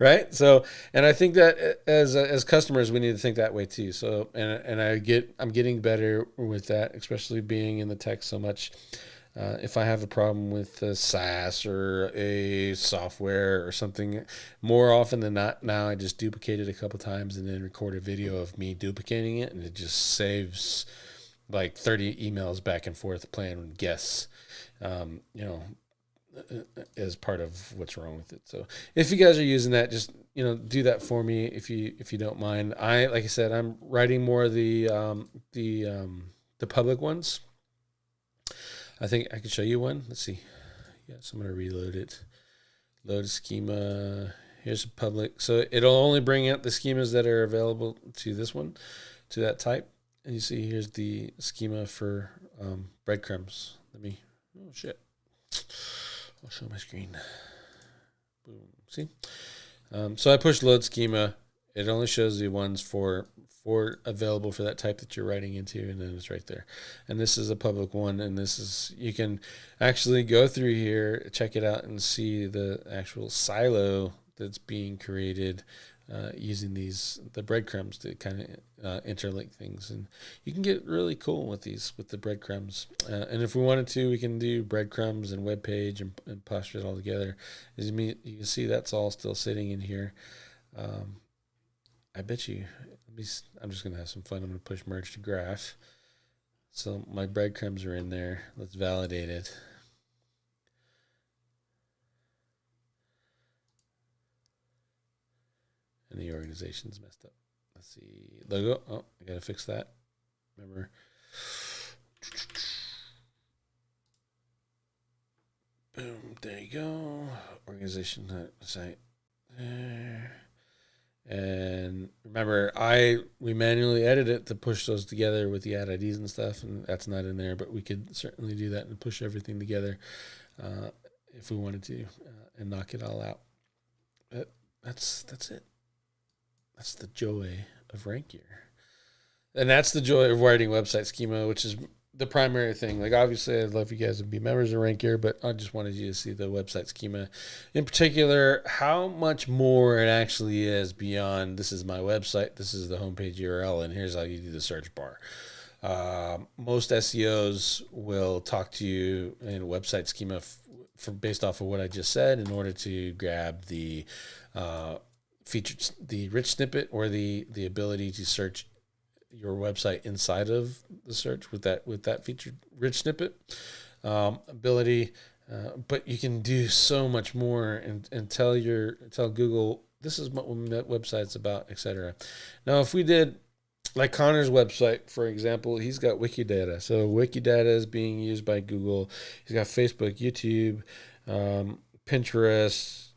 right? So, and I think that as customers, we need to think that way too. So, and I'm getting better with that, especially being in the tech so much. If I have a problem with a SaaS or a software or something, more often than not, now I just duplicate it a couple times and then record a video of me duplicating it, and it just saves like 30 emails back and forth playing guess. As part of what's wrong with it. So if you guys are using that, just, do that for me if you don't mind. Like I said, I'm writing more of the public ones. I think I can show you one. Let's see. Yes, I'm gonna reload it. Load schema. Here's a public. So it'll only bring out the schemas that are available to this one, to that type. And you see here's the schema for breadcrumbs. Oh shit. I'll show my screen. Boom. See? So I push load schema. It only shows the ones for available for that type that you're writing into, and then it's right there. And this is a public one, and you can actually go through here, check it out, and see the actual silo that's being created using the breadcrumbs to kind of interlink things. And you can get really cool with the breadcrumbs. And if we wanted to, we can do breadcrumbs and web page and push it all together. As you can see, that's all still sitting in here. I bet you, I'm just going to have some fun. I'm going to push merge to graph. So my breadcrumbs are in there. Let's validate it. And the organization's messed up. Let's see. Logo. Oh, I got to fix that. Remember. Boom. There you go. Organization site. There. And remember, we manually edit it to push those together with the ad IDs and stuff, and that's not in there, but we could certainly do that and push everything together if we wanted to and knock it all out. But that's it. That's the joy of Rank Gear. And that's the joy of writing website schema, which is the primary thing. Like, obviously, I'd love you guys to be members of Rank Gear, but I just wanted you to see the website schema. In particular, how much more it actually is beyond this is my website, this is the homepage URL, and here's how you do the search bar. Most SEOs will talk to you in website schema based off of what I just said in order to grab the the rich snippet or the ability to search your website inside of the search with that featured rich snippet ability. But you can do so much more and tell Google, this is what my website's about, etc. Now, if we did like Connor's website, for example, he's got Wikidata. So Wikidata is being used by Google. He's got Facebook, YouTube, Pinterest,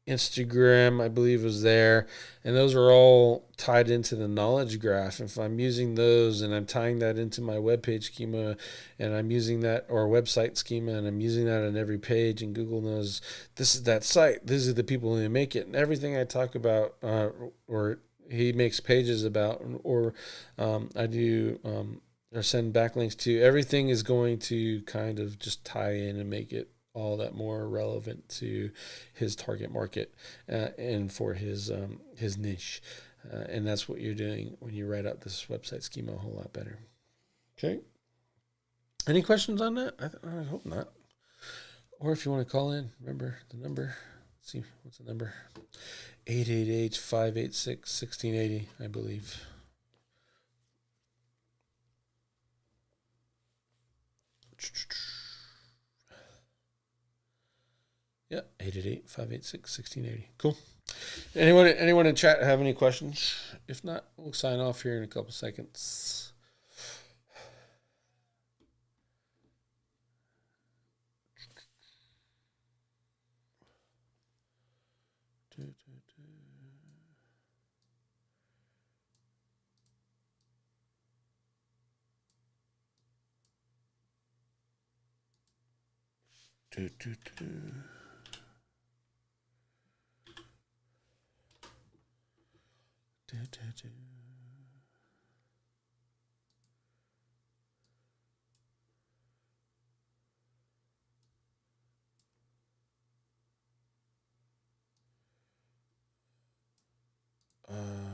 Instagram, I believe, was there, and those are all tied into the knowledge graph. If I'm using those and I'm tying that into my web page schema, and I'm using that, or website schema, and I'm using that on every page, and Google knows this is that site, these are the people who make it, and everything I talk about, or he makes pages about, or I do, or send backlinks to, everything is going to kind of just tie in and make it all that more relevant to his target market and for his niche. And that's what you're doing when you write out this website schema a whole lot better. Okay. Any questions on that? I hope not. Or if you want to call in, remember the number. Let's see, what's the number? 888-586-1680, I believe. Yeah, 888-586-1680. Cool. Anyone in chat have any questions? If not, we'll sign off here in a couple seconds.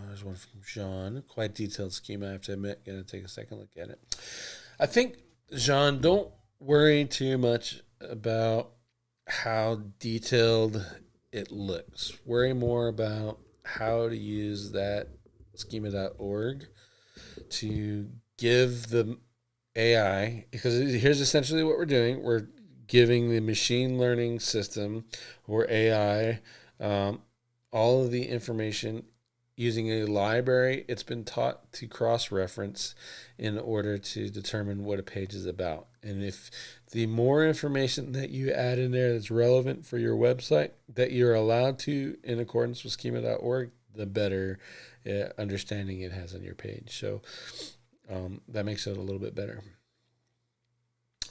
There's one from Jean. Quite detailed schema, I have to admit. Gonna take a second look at it. I think, Jean, don't worry too much about how detailed it looks. Worry more about how to use that schema.org to give the AI, because here's essentially what we're doing. We're giving the machine learning system or AI all of the information using a library. It's been taught to cross-reference in order to determine what a page is about. And if the more information that you add in there that's relevant for your website that you're allowed to in accordance with schema.org, the better understanding it has on your page. So that makes it a little bit better.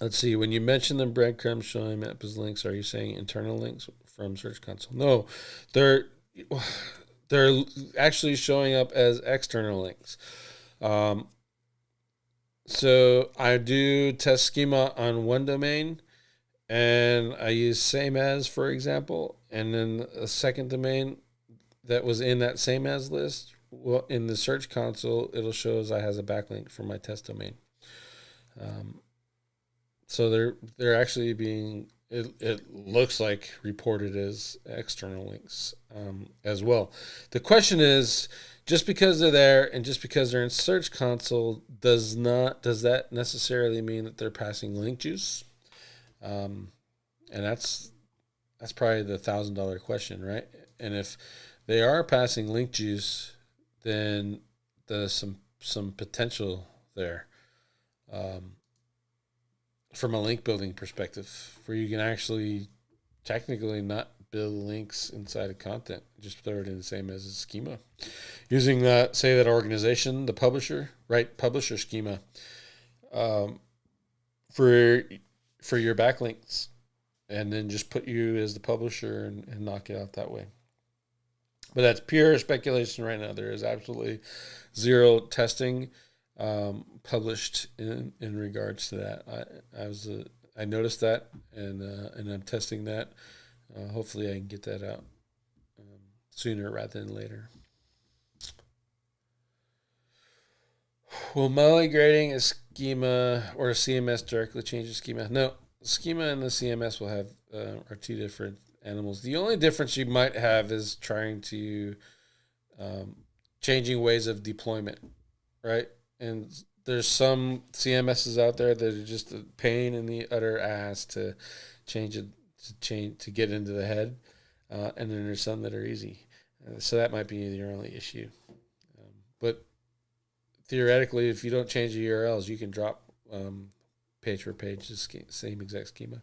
Let's see. When you mention the breadcrumbs showing up as links, are you saying internal links from Search Console? No, they're actually showing up as external links. So I do test schema on one domain, and I use same as, for example, and then a second domain that was in that same as list. Well, in the Search Console, it'll show as I has a backlink for my test domain. So they're actually being, it looks like, reported as external links as well. The question is, just because they're there and just because they're in Search Console does that necessarily mean that they're passing link juice? And that's probably the $1,000 question, right? And if they are passing link juice, then there's some potential there. From a link building perspective, where you can actually technically not build links inside of content, just throw it in the same as a schema. Using that, say that organization, the publisher, right? Publisher schema for your backlinks, and then just put you as the publisher and knock it out that way. But that's pure speculation right now. There is absolutely zero testing published in regards to that. I noticed that, and I'm testing that. Hopefully, I can get that out sooner rather than later. Will migrating a schema or a CMS directly change the schema? No, schema and the CMS will have are two different animals. The only difference you might have is trying to changing ways of deployment, right? And there's some CMSs out there that are just a pain in the utter ass to change it, to get into the head, and then there's some that are easy. So that might be your only issue. But theoretically, if you don't change the URLs, you can drop page for page the same exact schema.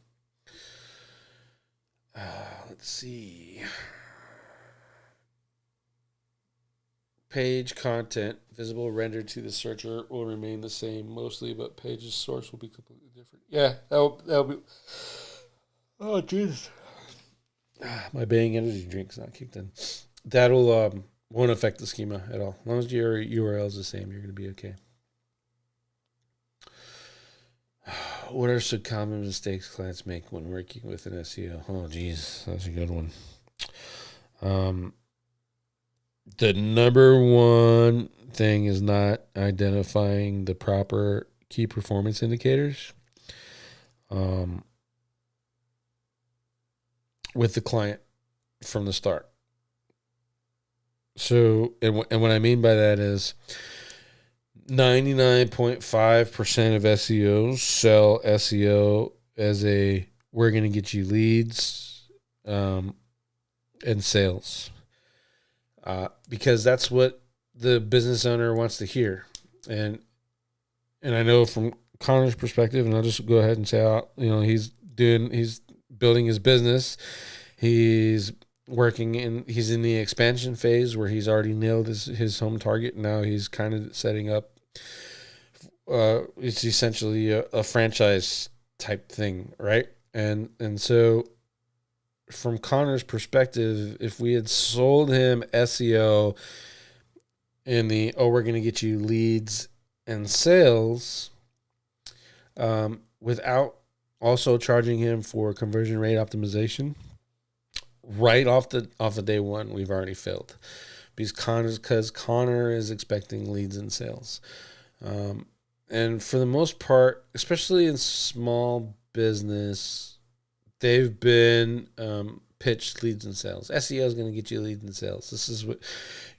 Let's see. Page content visible rendered to the searcher will remain the same mostly, but page's source will be completely different. Yeah, that'll be. Oh, jeez. My Bang energy drink's not kicked in. That'll won't affect the schema at all. As long as your URL is the same, you're going to be okay. What are some common mistakes clients make when working with an SEO? Oh, geez, that's a good one. The number one thing is not identifying the proper key performance indicators with the client from the start. So, and what I mean by that is 99.5% of SEOs sell SEO as we're going to get you leads and sales. Because that's what the business owner wants to hear. And I know from Connor's perspective, and I'll just go ahead and say, he's building his business. He's he's in the expansion phase where he's already nailed his home target. Now he's kind of setting up, it's essentially a franchise type thing, right? And so from Connor's perspective, if we had sold him SEO in we're going to get you leads and sales, without also charging him for conversion rate optimization, right off the day one, we've already failed because Connor is expecting leads and sales. And for the most part, especially in small business, they've been pitched leads and sales. SEO is going to get you leads and sales. This is what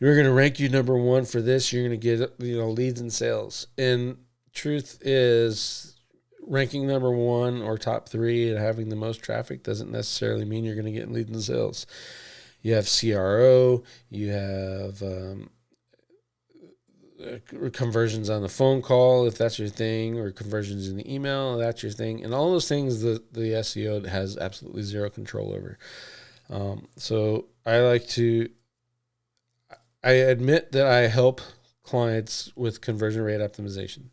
you're going to rank you number one for this. You're going to get leads and sales. And truth is, ranking number one or top three and having the most traffic doesn't necessarily mean you're going to get leads and sales. You have CRO, you have conversions on the phone call, if that's your thing, or conversions in the email, if that's your thing. And all those things the SEO has absolutely zero control over. So I admit that I help clients with conversion rate optimization.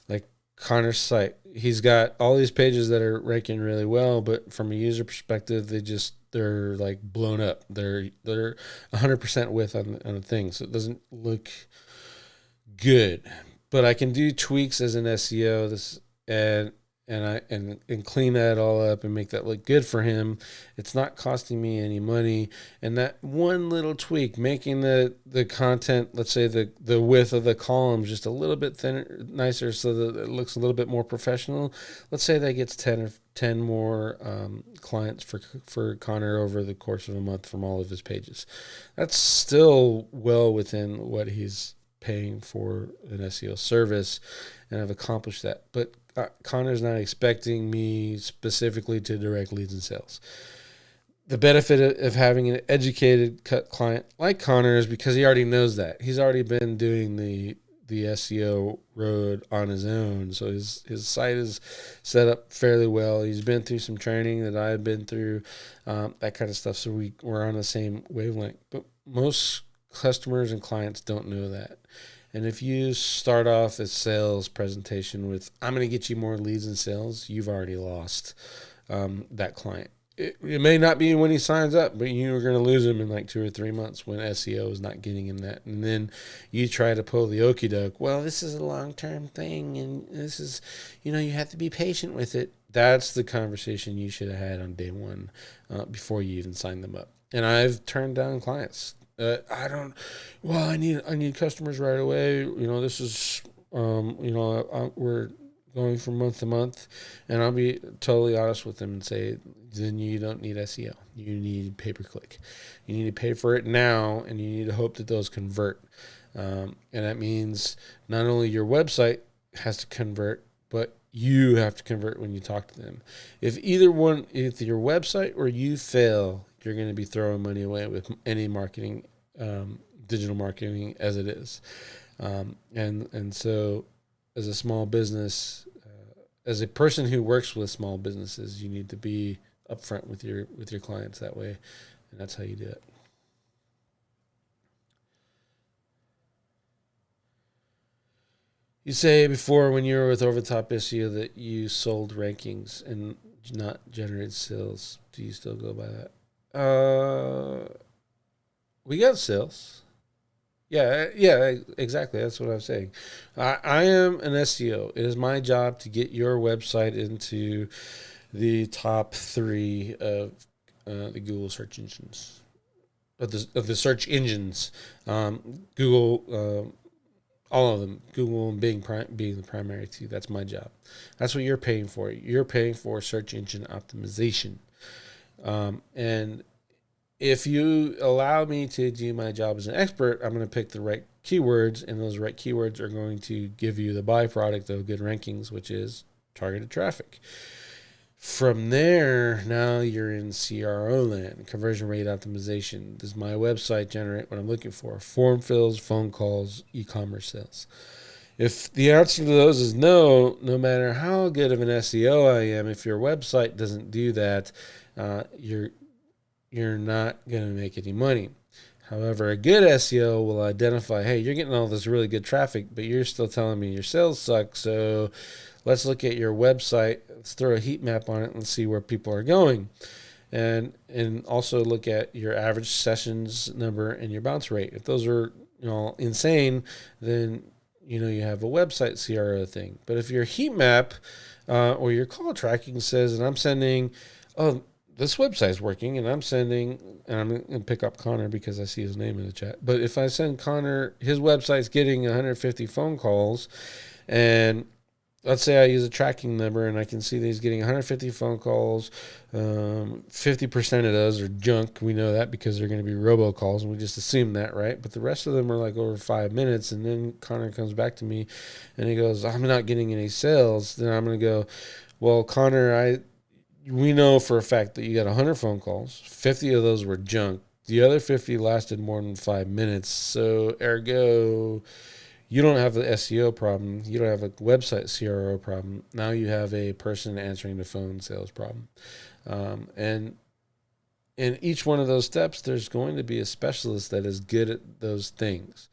Like Connor's site, he's got all these pages that are ranking really well, but from a user perspective, they're like blown up. They're 100% width on a thing, so it doesn't look good. But I can do tweaks as an SEO and clean that all up and make that look good for him. It's not costing me any money. And that one little tweak, making the content, let's say the width of the columns just a little bit thinner, nicer, so that it looks a little bit more professional. Let's say that gets 10 more clients for Connor over the course of a month from all of his pages. That's still well within what he's paying for an SEO service, and I've accomplished that. But Connor's not expecting me specifically to direct leads and sales. The benefit of having an educated client like Connor is because he already knows that. He's already been doing the SEO road on his own. So his site is set up fairly well. He's been through some training that I've been through, that kind of stuff. So we're on the same wavelength. But most customers and clients don't know that. And if you start off a sales presentation with, I'm going to get you more leads and sales, you've already lost that client. It may not be when he signs up, but you're going to lose him in like 2 or 3 months when SEO is not getting him that. And then you try to pull the okie doke. Well, this is a long-term thing, and this is, you have to be patient with it. That's the conversation you should have had on day one before you even signed them up. And I've turned down clients. I need customers right away. This is, we're going from month to month, and I'll be totally honest with them and say, then you don't need SEO. You need pay-per-click. You need to pay for it now, and you need to hope that those convert. And that means not only your website has to convert, but you have to convert when you talk to them. If your website or you fail, you're going to be throwing money away with any marketing, digital marketing as it is. And so as a small business, as a person who works with small businesses, you need to be upfront with your clients that way. And that's how you do it. You say before when you were with Overtop SEO that you sold rankings and not generated sales. Do you still go by that? We got sales. Yeah, exactly. That's what I'm saying. I am an SEO. It is my job to get your website into the top 3 of the Google search engines. Of the search engines, Google, all of them, Google and Bing being the primary 2. That's my job. That's what you're paying for. You're paying for search engine optimization. And if you allow me to do my job as an expert, I'm going to pick the right keywords, and those right keywords are going to give you the byproduct of good rankings, which is targeted traffic. From there, now you're in CRO land, conversion rate optimization. Does my website generate what I'm looking for? Form fills, phone calls, e-commerce sales. If the answer to those is no, no matter how good of an SEO I am, if your website doesn't do that, you're not going to make any money. However, a good SEO will identify, hey, you're getting all this really good traffic, but you're still telling me your sales suck. So let's look at your website. Let's throw a heat map on it and see where people are going. And also look at your average sessions number and your bounce rate. If those are insane, then you have a website CRO thing. But if your heat map or your call tracking says, and I'm sending, this website's working, and I'm going to pick up Connor because I see his name in the chat. But if I send Connor, his website's getting 150 phone calls, and let's say I use a tracking number and I can see that he's getting 150 phone calls. 50% of those are junk. We know that because they're going to be robocalls, and we just assume that, right? But the rest of them are like over 5 minutes, and then Connor comes back to me and he goes, I'm not getting any sales. Then I'm going to go, well, Connor, we know for a fact that you got 100 phone calls. 50 of those were junk. The other 50 lasted more than 5 minutes. So ergo, you don't have the SEO problem. You don't have a website CRO problem. Now you have a person answering the phone sales problem. And in each one of those steps, there's going to be a specialist that is good at those things.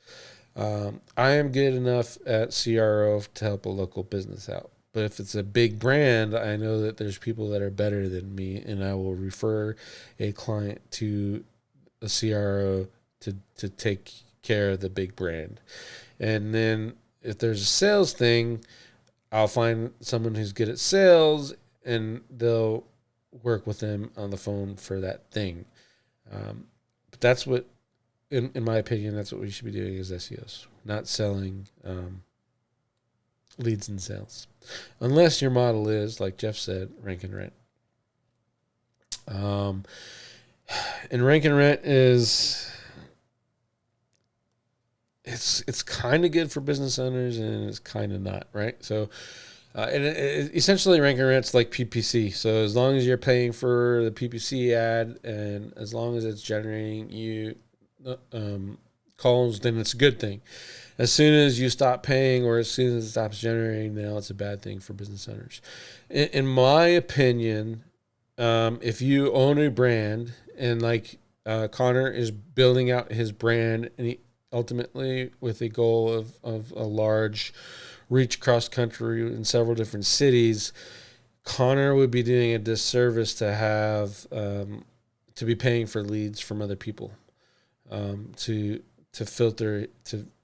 I am good enough at CRO to help a local business out. But if it's a big brand, I know that there's people that are better than me, and I will refer a client to a CRO to take care of the big brand. And then if there's a sales thing, I'll find someone who's good at sales, and they'll work with them on the phone for that thing. But that's what, in my opinion, that's what we should be doing as SEOs, not selling leads and sales. Unless your model is, like Jeff said, rank and rent. And rank and rent is, it's kind of good for business owners and it's kind of not, right? So essentially rank and rent's like PPC. So as long as you're paying for the PPC ad and as long as it's generating you calls, then it's a good thing. As soon as you stop paying or as soon as it stops generating, now it's a bad thing for business owners. In my opinion, if you own a brand and like Connor is building out his brand and he ultimately with a goal of a large reach cross country in several different cities, Connor would be doing a disservice to have to be paying for leads from other people to filter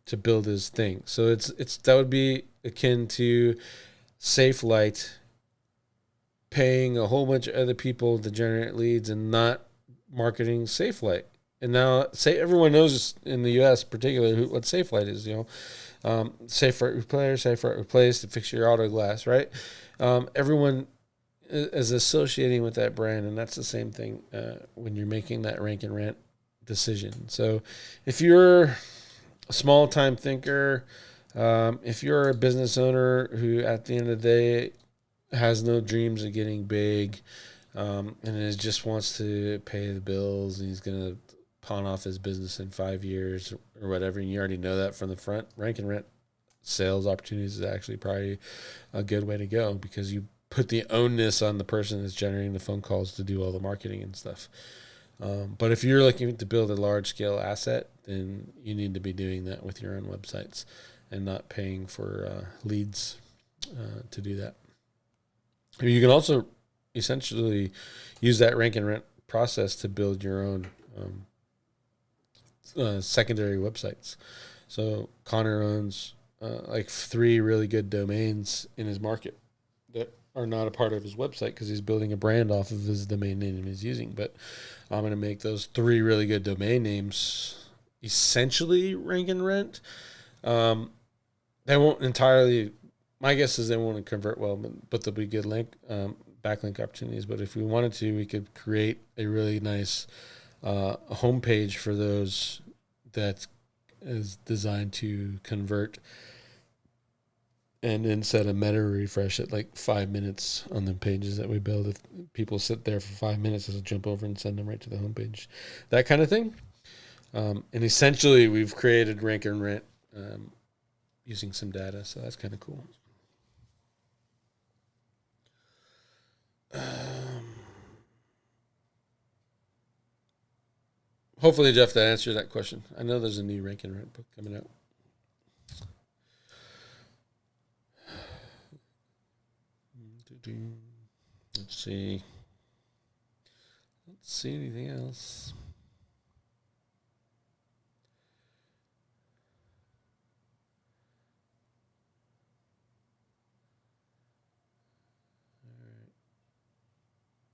to build his thing. So it's that would be akin to SafeLight paying a whole bunch of other people to generate leads and not marketing SafeLight. And now, say everyone knows in the U.S. particularly what SafeLight is. Safe Right Repair, Safe Right Replace to fix your auto glass, right? Everyone is associating with that brand, and that's the same thing when you're making that rank and rent decision. So, if you're a small time thinker, if you're a business owner who, at the end of the day, has no dreams of getting big, and just wants to pay the bills, and he's gonna pawn off his business in 5 years or whatever, and you already know that from the front, rank and rent sales opportunities is actually probably a good way to go because you put the onus on the person that's generating the phone calls to do all the marketing and stuff. But if you're looking to build a large scale asset, then you need to be doing that with your own websites and not paying for leads to do that. You can also essentially use that rank and rent process to build your own secondary websites. So Connor owns like 3 really good domains in his market that are not a part of his website because he's building a brand off of his domain name he's using. But I'm going to make those 3 really good domain names essentially rank and rent. They won't entirely, my guess is they won't convert well, but there'll be good backlink opportunities. But if we wanted to, we could create a really nice HomePage for those that is designed to convert and then set a meta refresh at like 5 minutes on the pages that we build. If people sit there for 5 minutes, it'll jump over and send them right to the homepage, that kind of thing. And essentially, we've created rank and rent using some data, so that's kind of cool. Hopefully, Jeff, that answers that question. I know there's a new rank and rent book coming out. Let's see. Let's see anything else.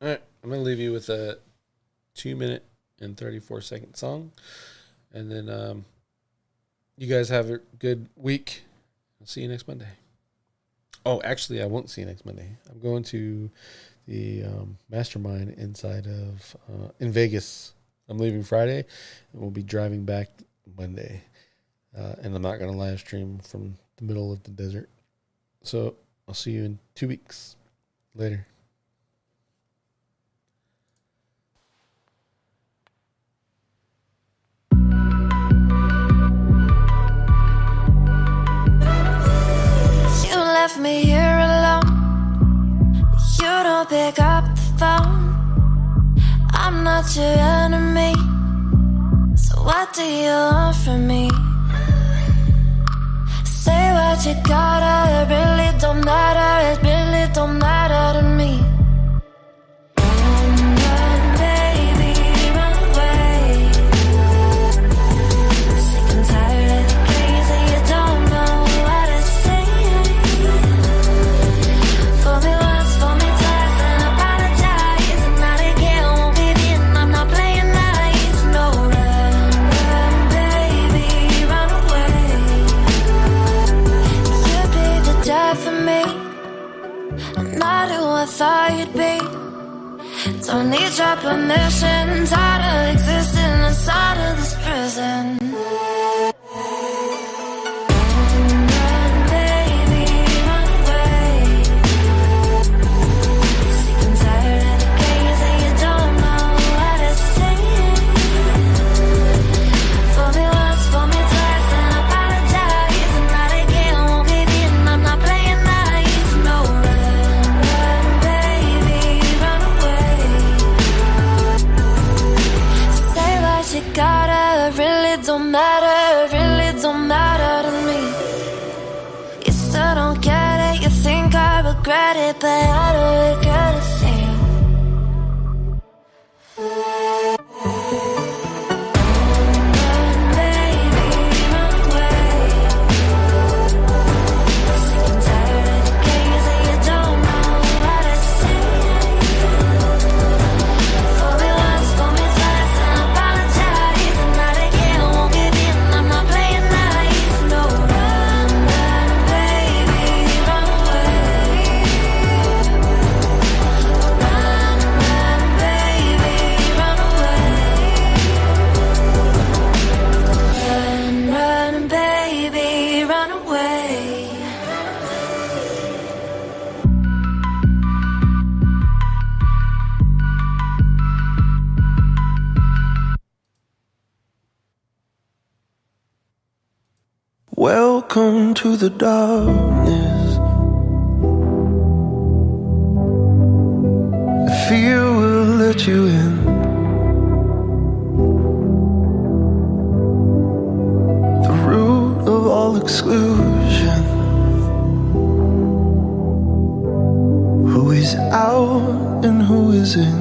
All right. I'm going to leave you with a 2-minute and 34-second song. And then you guys have a good week. I'll see you next Monday. Oh, actually, I won't see you next Monday. I'm going to the mastermind inside of in Vegas. I'm leaving Friday, and we'll be driving back Monday. And I'm not going to live stream from the middle of the desert. So I'll see you in 2 weeks. Later. not your enemy. So what do you want from me? Say what you gotta, it really don't matter, it really don't matter to me. I thought you'd be. Don't need your permission. Tired of existing inside of this prison. Don't matter, really don't matter to me. You still don't get it, you think I regret it, but I don't regret a thing. Welcome to the darkness. Fear will let you in. The root of all exclusion. Who is out and who is in?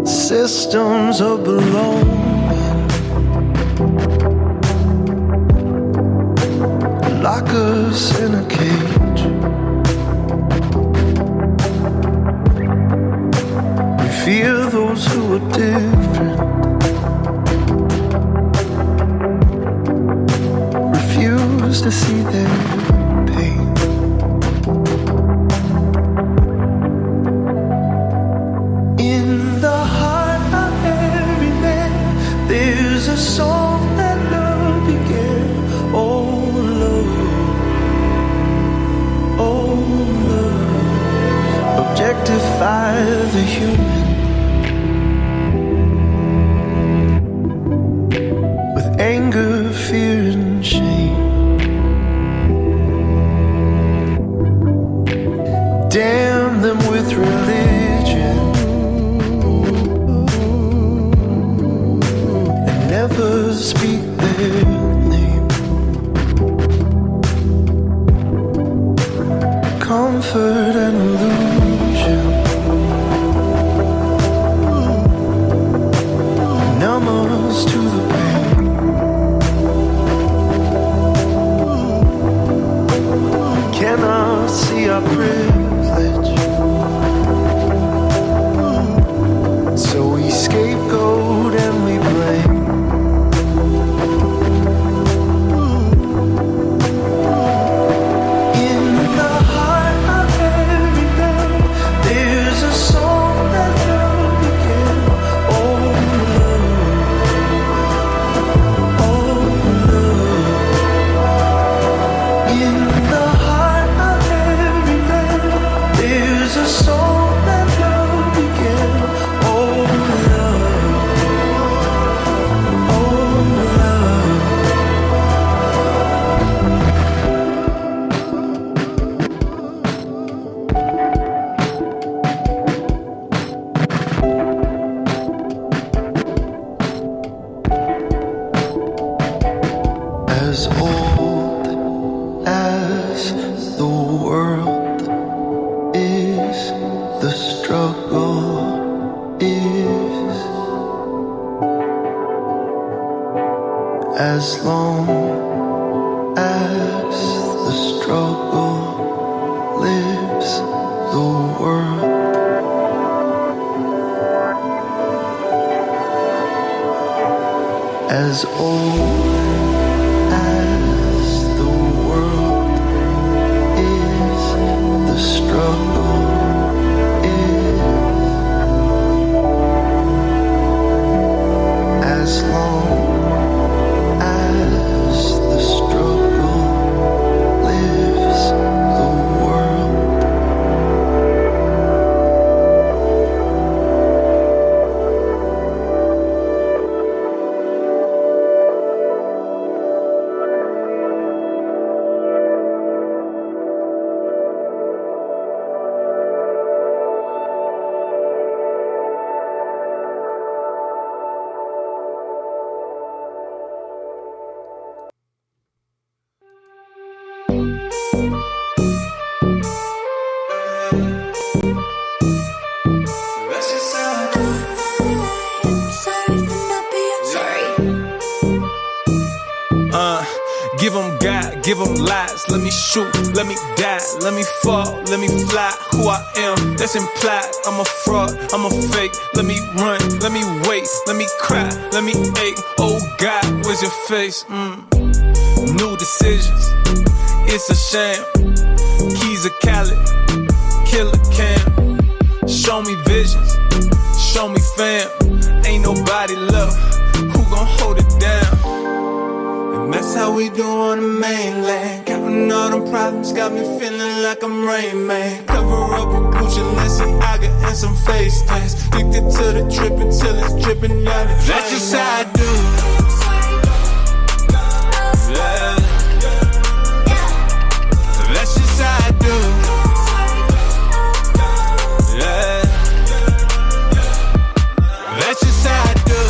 Systems of belonging lock us in a cage. We fear those who are different, refuse to see their pain. In the heart of every man, there's a song that love began. Oh love, oh love, objectify the human with anger, fear and shame. Damn them with religion and never speak their name. Comfort and illusion numb us to the pain. We cannot see our privilege, so we scapegoat and we blame. In the heart of every man, there's a song that love began. Oh love, oh love. In the heart of every man, there's a song that love began. Oh love, as long as the struggle lives the world. As old as the world is, the struggle is. As long as the struggle lives the world. Give them God, give them lies. Let me shoot, let me die, let me fall, let me fly. Who I am, that's implied. I'm a fraud, I'm a fake. Let me run, let me wait, let me cry, let me ache. Oh God, where's your face? New decisions, it's a sham. Keys are Khaled, killer cam. Show me visions, show me fam. Ain't nobody left, who gon' hold it down? That's how we do on the mainland. Counting all them problems got me feeling like I'm Rain Man. Cover up with Gucci, Balenciaga, and some face tags. Addicted to the drip until it's dripping down the drain. That's just how I do. Yeah. That's just how I do. Yeah. That's just how I do.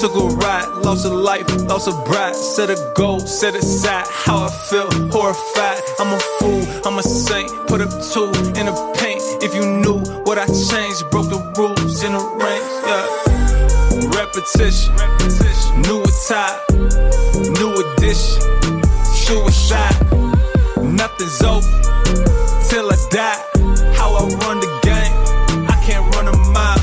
Took a ride, lost a life, lost a bride. Set a goal, set aside how I feel, horrified. I'm a fool, I'm a saint. Put up 2 in the paint. If you knew what I changed, broke the rules in the range. Yeah. Repetition, new attire, new edition. Suicide, nothing's over till I die. How I run the game, I can't run a mile.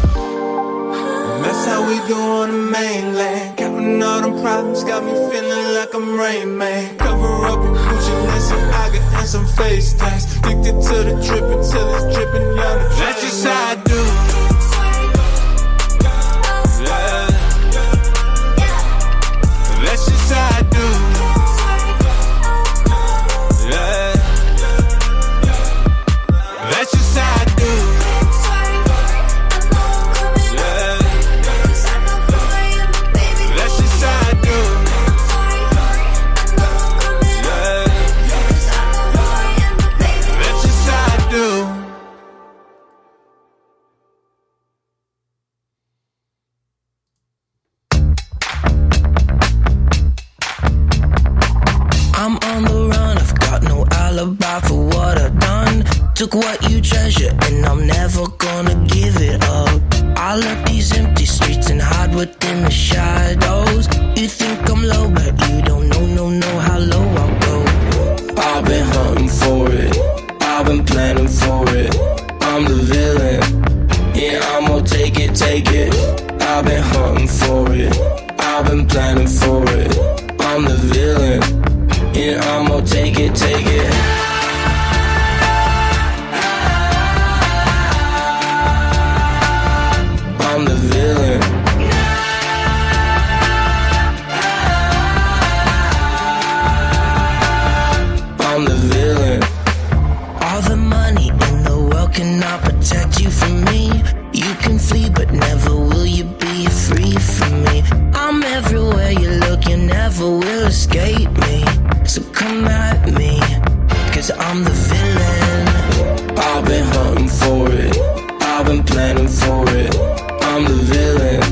That's how we do on the mainland. Counting all them problems got me feeling like I'm Rain Man. Cover up with Gucci, Balenciaga, and some face tags. Addicted to the drip until it's dripping down the drain. That's just how I do. Yeah. That's just how I do. Yeah. That's just how I do. I'm on the run, I've got no alibi for what I've done. Took what you treasure and I'm never gonna give it up. I left these empty streets and hide within the shadows. You think I'm low, but you don't know how low I'll go. I've been hunting for it, I've been planning for it. I'm the villain, yeah, I'm gonna take it. I've been hunting for it, I've been planning for it. I'm the villain, yeah, I'm gonna take it. I'm the villain. I'm the villain. All the money in the world cannot protect you from me. You can flee, but never will you be free from me. I'm everywhere you look, you never will escape me. So come at me, 'cause I'm the villain. I've been hunting for it, I've been planning for it. I'm the villain,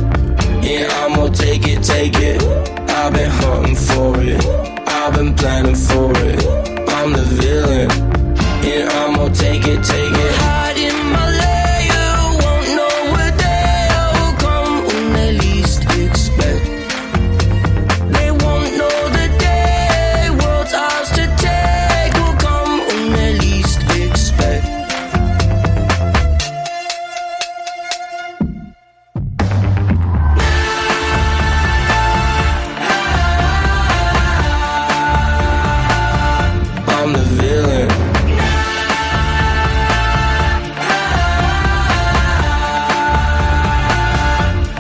yeah, I'm gonna take it. I've been hunting for it, I've been planning planning for it. I'm the villain, and I'm gonna take it, take it. Hide in my lair, won't know where they'll come when they least expect. They won't know the day, world's ours to take, will come when they least expect. I'm the villain.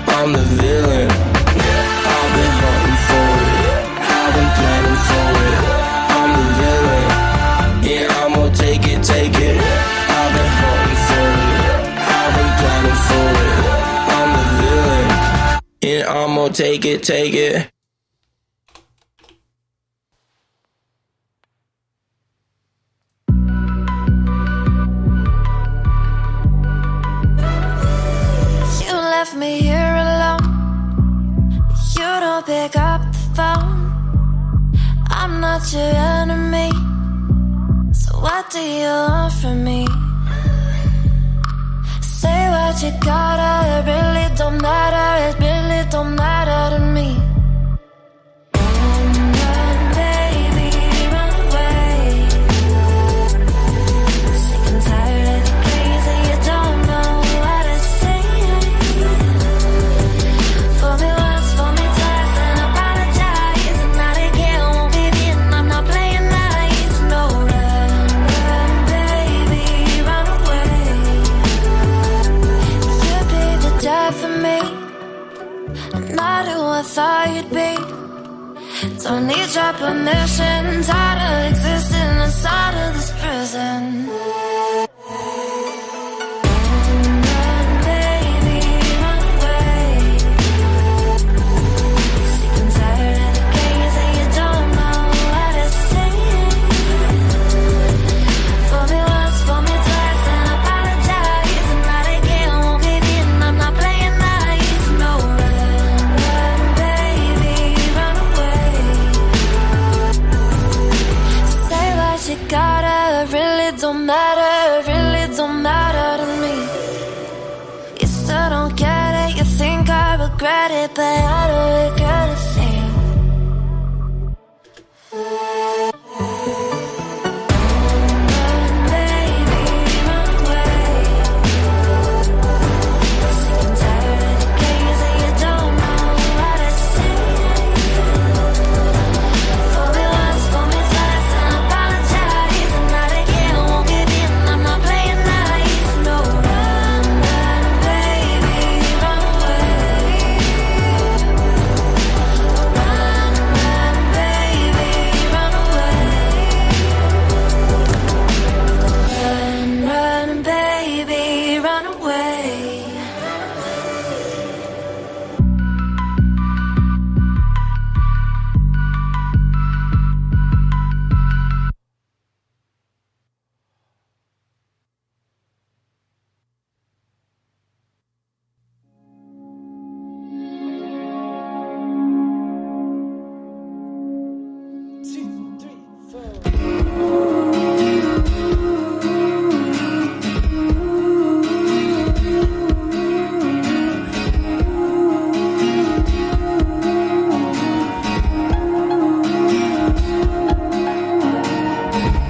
I'm the villain. I've been hunting for it. I've been planning for it. I'm the villain. Yeah, I'm gonna take it, take it. I've been hunting for it. I've been planning for it. I'm the villain. Yeah, I'm gonna take it, take it. You left me here alone. You don't pick up the phone. I'm not your enemy. So what do you want from me? Say what you gotta. It really don't matter. It really don't matter to me. Run, baby, run away. Sick and tired of the games and you don't know what to say. For me once, for me twice, and apologize. And not again, won't be in. I'm not playing nice. No, run, run, baby, run away. You'd be the death for me, not who I thought you'd be. Don't need your permission. Tired of existing inside of this prison. Run, baby, run away. Sick and tired of the games and you don't know what to say. For me once, for me twice, and apologize. And not again, won't be in. I'm not playing nice. No, run, run, baby, run away. Say what you gotta. It really don't matter. It really don't matter to me. You still don't get it. You think I regret it, but I don't regret a thing. Run, baby, run away. Sick and tired of the games and you don't know what to say. For me once, for me twice, and apologize. And not again, won't give in. I'm not playing nice. No, run, run, baby, run away. Run, run, baby, run away. Run, run, baby, run away.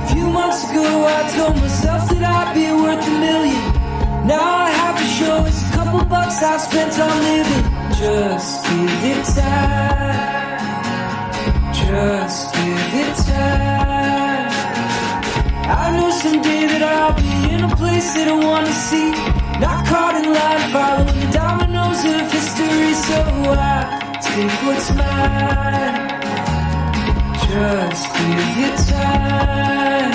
Few months ago I told myself that I'd be worth $1 million. Now I have to show it's a couple bucks I've spent on living. Just give it time. Just give it time. I know someday that I'll be in a place that I wanna see. Not caught in line, following the dominoes of history. So I take what's mine. Just give it time.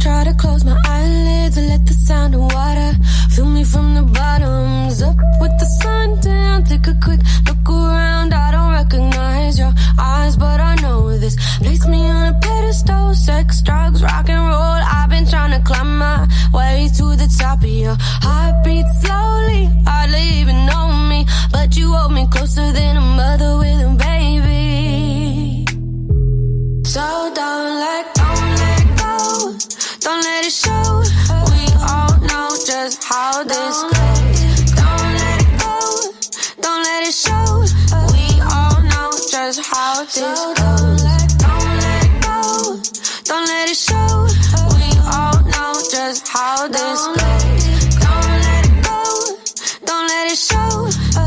try to close my eyelids and let the sound of water fill me from the bottoms up with the sun down. Take a quick look around, I don't recognize your eyes, but I know this. Place me on a pedestal, sex, drugs, rock and roll. I've been trying to climb my way to the top of your heartbeat slowly, hardly even know me, but you hold me closer than a mother with a baby. So don't let go, don't let it show. We all know just how this goes. Don't let it go, don't let it show. We all know just how this goes. Don't let it go, don't let it show. We all know just how this goes. Don't let it go, don't let it show.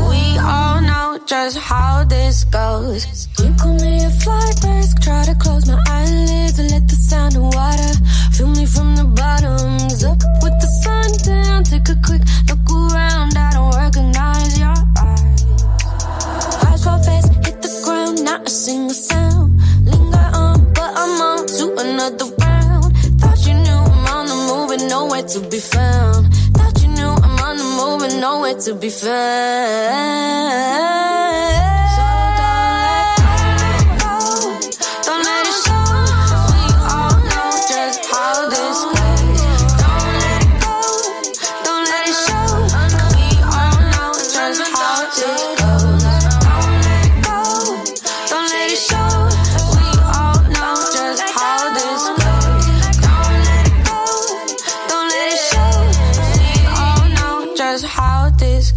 We all know just how this goes. You call me a flight risk, try to close my eyelids and let the sound of water fill me from the bottoms up with the sun down. Take a quick look around, I don't recognize your eyes. Flash for face, hit the ground, not a single sound. Linger on, but I'm on to another round. Thought you knew I'm on the move and nowhere to be found. Thought you knew I'm on the move and nowhere to be found.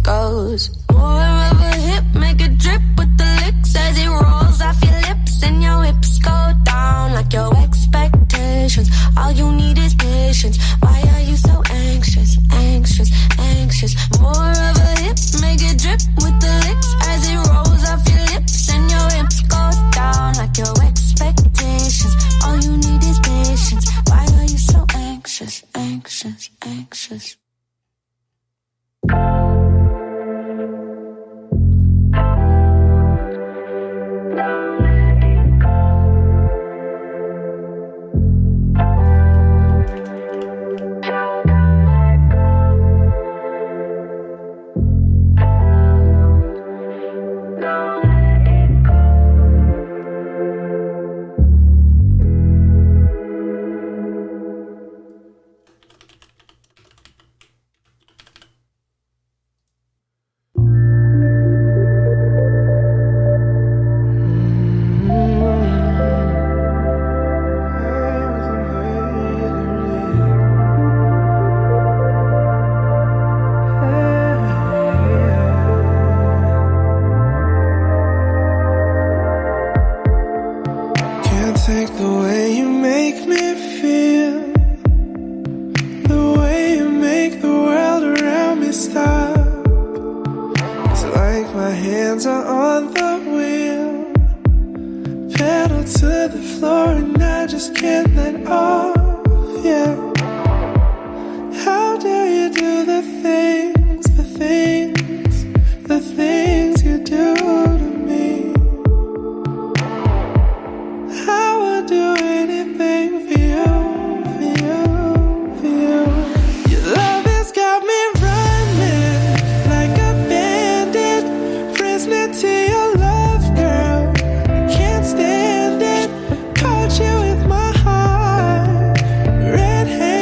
Goes. More of a hip, make a drip with the licks as it rolls off your lips and your hips go down like your expectations. All you need is patience. Why are you so anxious, anxious, anxious? More of a hip, make a drip with the licks as it rolls off your lips and your hips go down like your expectations. All you need is patience. Why are you so anxious, anxious, anxious? Red hair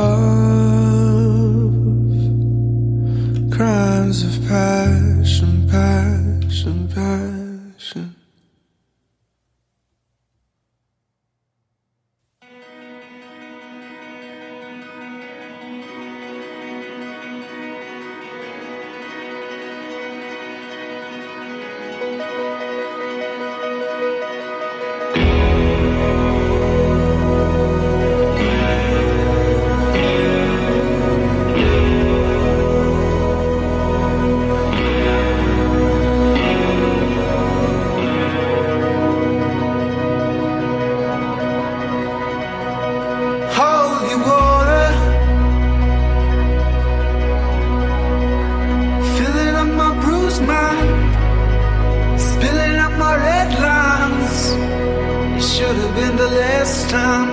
love, crimes of passion, passion, passion. Holy water, filling up my bruised mind, spilling up my red lines. It should have been the last time.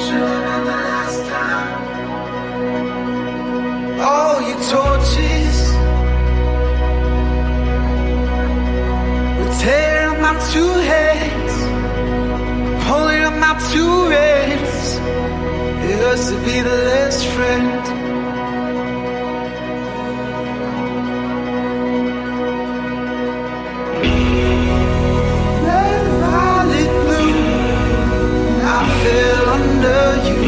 Should have been the last time. All your torches were tearing up my two heads, pulling up my two reds. It hurts to be the last friend. Red violet blue, I fell under you,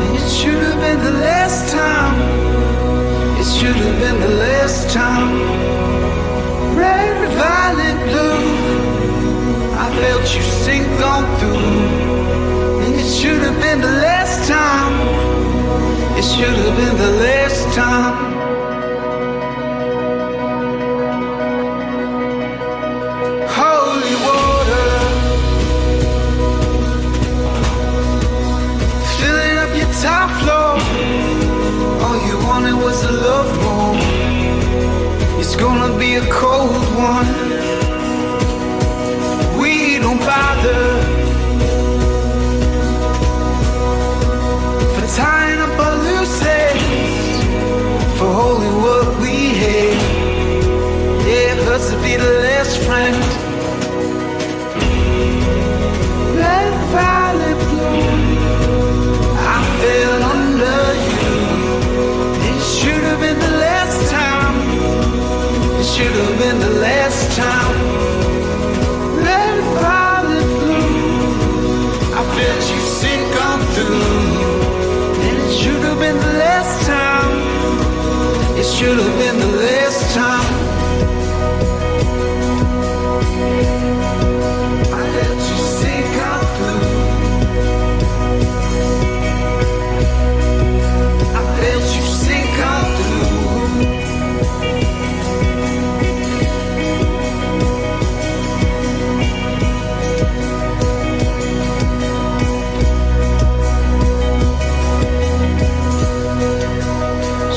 and it should have been the last time. It should have been the last time. Red violet blue, I felt you sink on through, and it should have been the last time. It should have been the last time. Holy water, filling up your top floor. All you wanted was a love moan. It's gonna be a cold one. We don't bother for tying up our loose ends, for holding what we hate. Yeah, it hurts to be the last friend. Red violet blue, I fell under you. It should have been the last time. It should have been the last time. Red violet blue, I felt you sink on through, and it should have been the last time. It should have been the last time. I let you sink on through. I felt you sink on through.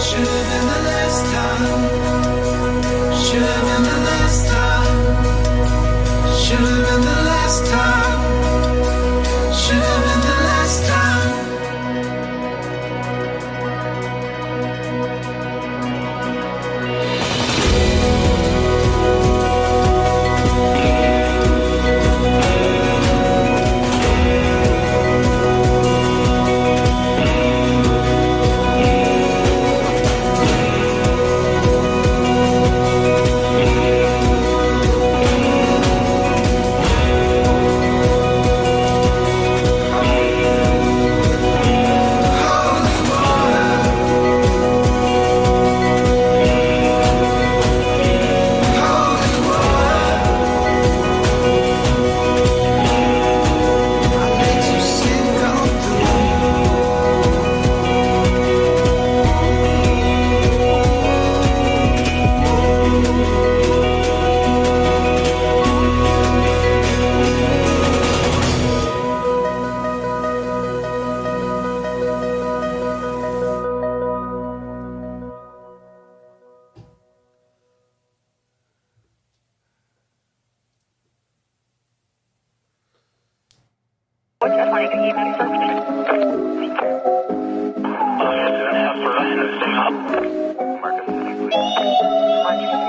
Should have been the last time. Should have been the last time. Should have been the last time. Should have been the last time. Marcus,